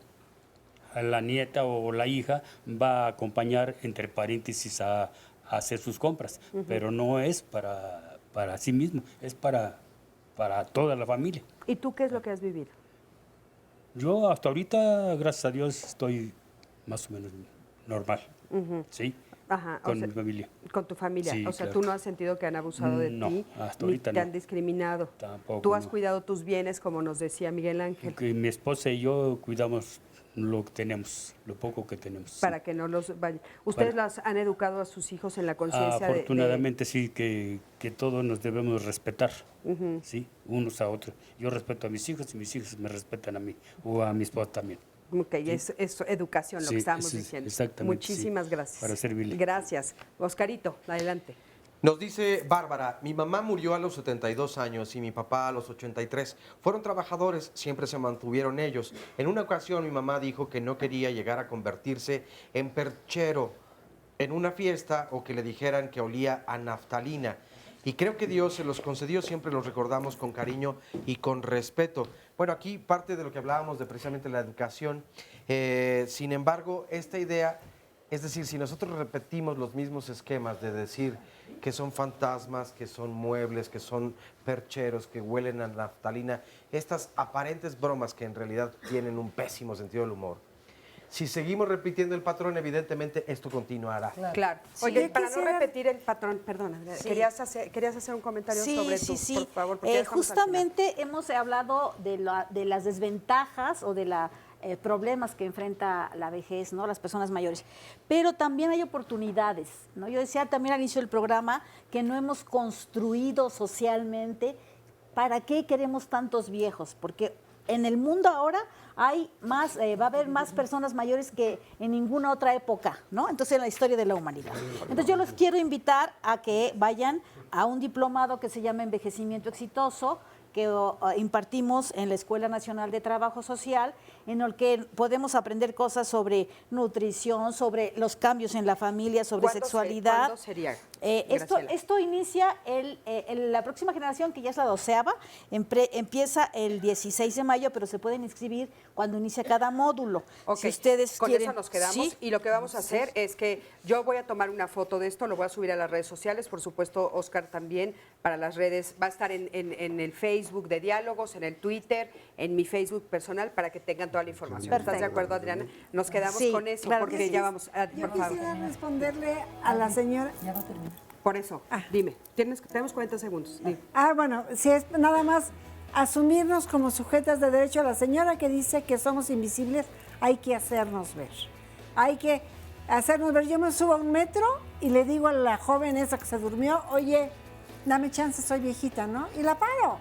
a la nieta o la hija va a acompañar, entre paréntesis, a hacer sus compras, pero no es para sí mismo, es para toda la familia. ¿Y tú qué es lo que has vivido? Yo hasta ahorita, gracias a Dios, estoy más o menos normal, ¿sí? Ajá, con mi familia. Con tu familia. Sí, o sea, claro. tú no has sentido que han abusado de No, ti, hasta ni ahorita te no. han discriminado. Tampoco. Tú has no. cuidado tus bienes, como nos decía Miguel Ángel. Que mi esposa y yo cuidamos lo que tenemos, lo poco que tenemos. Para que no los vayan. ¿Ustedes los han educado a sus hijos en la conciencia Afortunadamente sí, que todos nos debemos respetar, Ujú. ¿sí? Unos a otros. Yo respeto a mis hijos y mis hijos me respetan a mí, o a mi esposa también. Ok, es educación lo Sí, que estábamos eso es diciendo. exactamente, Muchísimas sí, gracias. para servirle. Gracias. Oscarito, adelante. Nos dice Bárbara, mi mamá murió a los 72 años y mi papá a los 83. Fueron trabajadores, siempre se mantuvieron ellos. En una ocasión mi mamá dijo que no quería llegar a convertirse en perchero en una fiesta o que le dijeran que olía a naftalina. Y creo que Dios se los concedió, siempre los recordamos con cariño y con respeto. Bueno, aquí parte de lo que hablábamos de precisamente la educación. Sin embargo, esta idea, es decir, si nosotros repetimos los mismos esquemas de decir que son fantasmas, que son muebles, que son percheros, que huelen a naftalina, estas aparentes bromas que en realidad tienen un pésimo sentido del humor, si seguimos repitiendo el patrón, evidentemente esto continuará. Claro. Oye, para no repetir el patrón, perdona, Sí. querías hacer un comentario sobre sí, tú, por favor. Porque ya estamos al justamente hemos hablado de las desventajas o de los problemas que enfrenta la vejez, ¿no? Las personas mayores. Pero también hay oportunidades, ¿no? Yo decía también al inicio del programa que no hemos construido socialmente. ¿Para qué queremos tantos viejos? Porque en el mundo ahora hay más, va a haber más personas mayores que en ninguna otra época, ¿no? Entonces, en la historia de la humanidad. Entonces, yo los quiero invitar a que vayan a un diplomado que se llama Envejecimiento Exitoso, que impartimos en la Escuela Nacional de Trabajo Social, en el que podemos aprender cosas sobre nutrición, sobre los cambios en la familia, sobre sexualidad. ¿Cuándo sería? Esto inicia la próxima generación, que ya es la 12ª, empieza el 16 de mayo, pero se pueden inscribir cuando inicia cada módulo. Ok, Si ustedes con quieren, eso nos quedamos ¿sí? y lo que vamos a hacer es que yo voy a tomar una foto de esto, lo voy a subir a las redes sociales, por supuesto Óscar también para las redes, va a estar en el Facebook de Diálogos, en el Twitter, en mi Facebook personal para que tengan toda la información. ¿Estás de Perfecto. acuerdo, Adriana? Nos quedamos Sí, con eso claro porque que sí. ya vamos a... Yo por favor. quisiera responderle a la señora. Ya va a terminar. Por eso, dime, tenemos 40 segundos. Dime. Bueno, si es nada más asumirnos como sujetas de derecho. A la señora que dice que somos invisibles, hay que hacernos ver. Hay que hacernos ver. Yo me subo a un metro y le digo a la joven esa que se durmió, oye, dame chance, soy viejita, ¿no? Y la paro.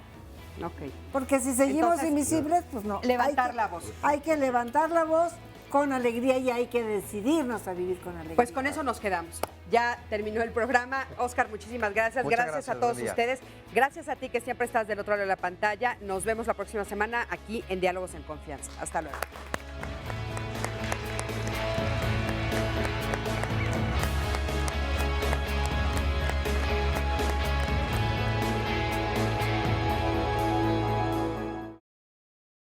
Ok. Porque si seguimos Entonces, invisibles, pues no. levantar la voz. Hay que levantar la voz con alegría y hay que decidirnos a vivir con alegría. Pues con eso nos quedamos. Ya terminó el programa. Óscar, muchísimas gracias. Muchas Gracias a gracias, todos buen día. ustedes. Gracias a ti que siempre estás del otro lado de la pantalla. Nos vemos la próxima semana aquí en Diálogos en Confianza. Hasta luego.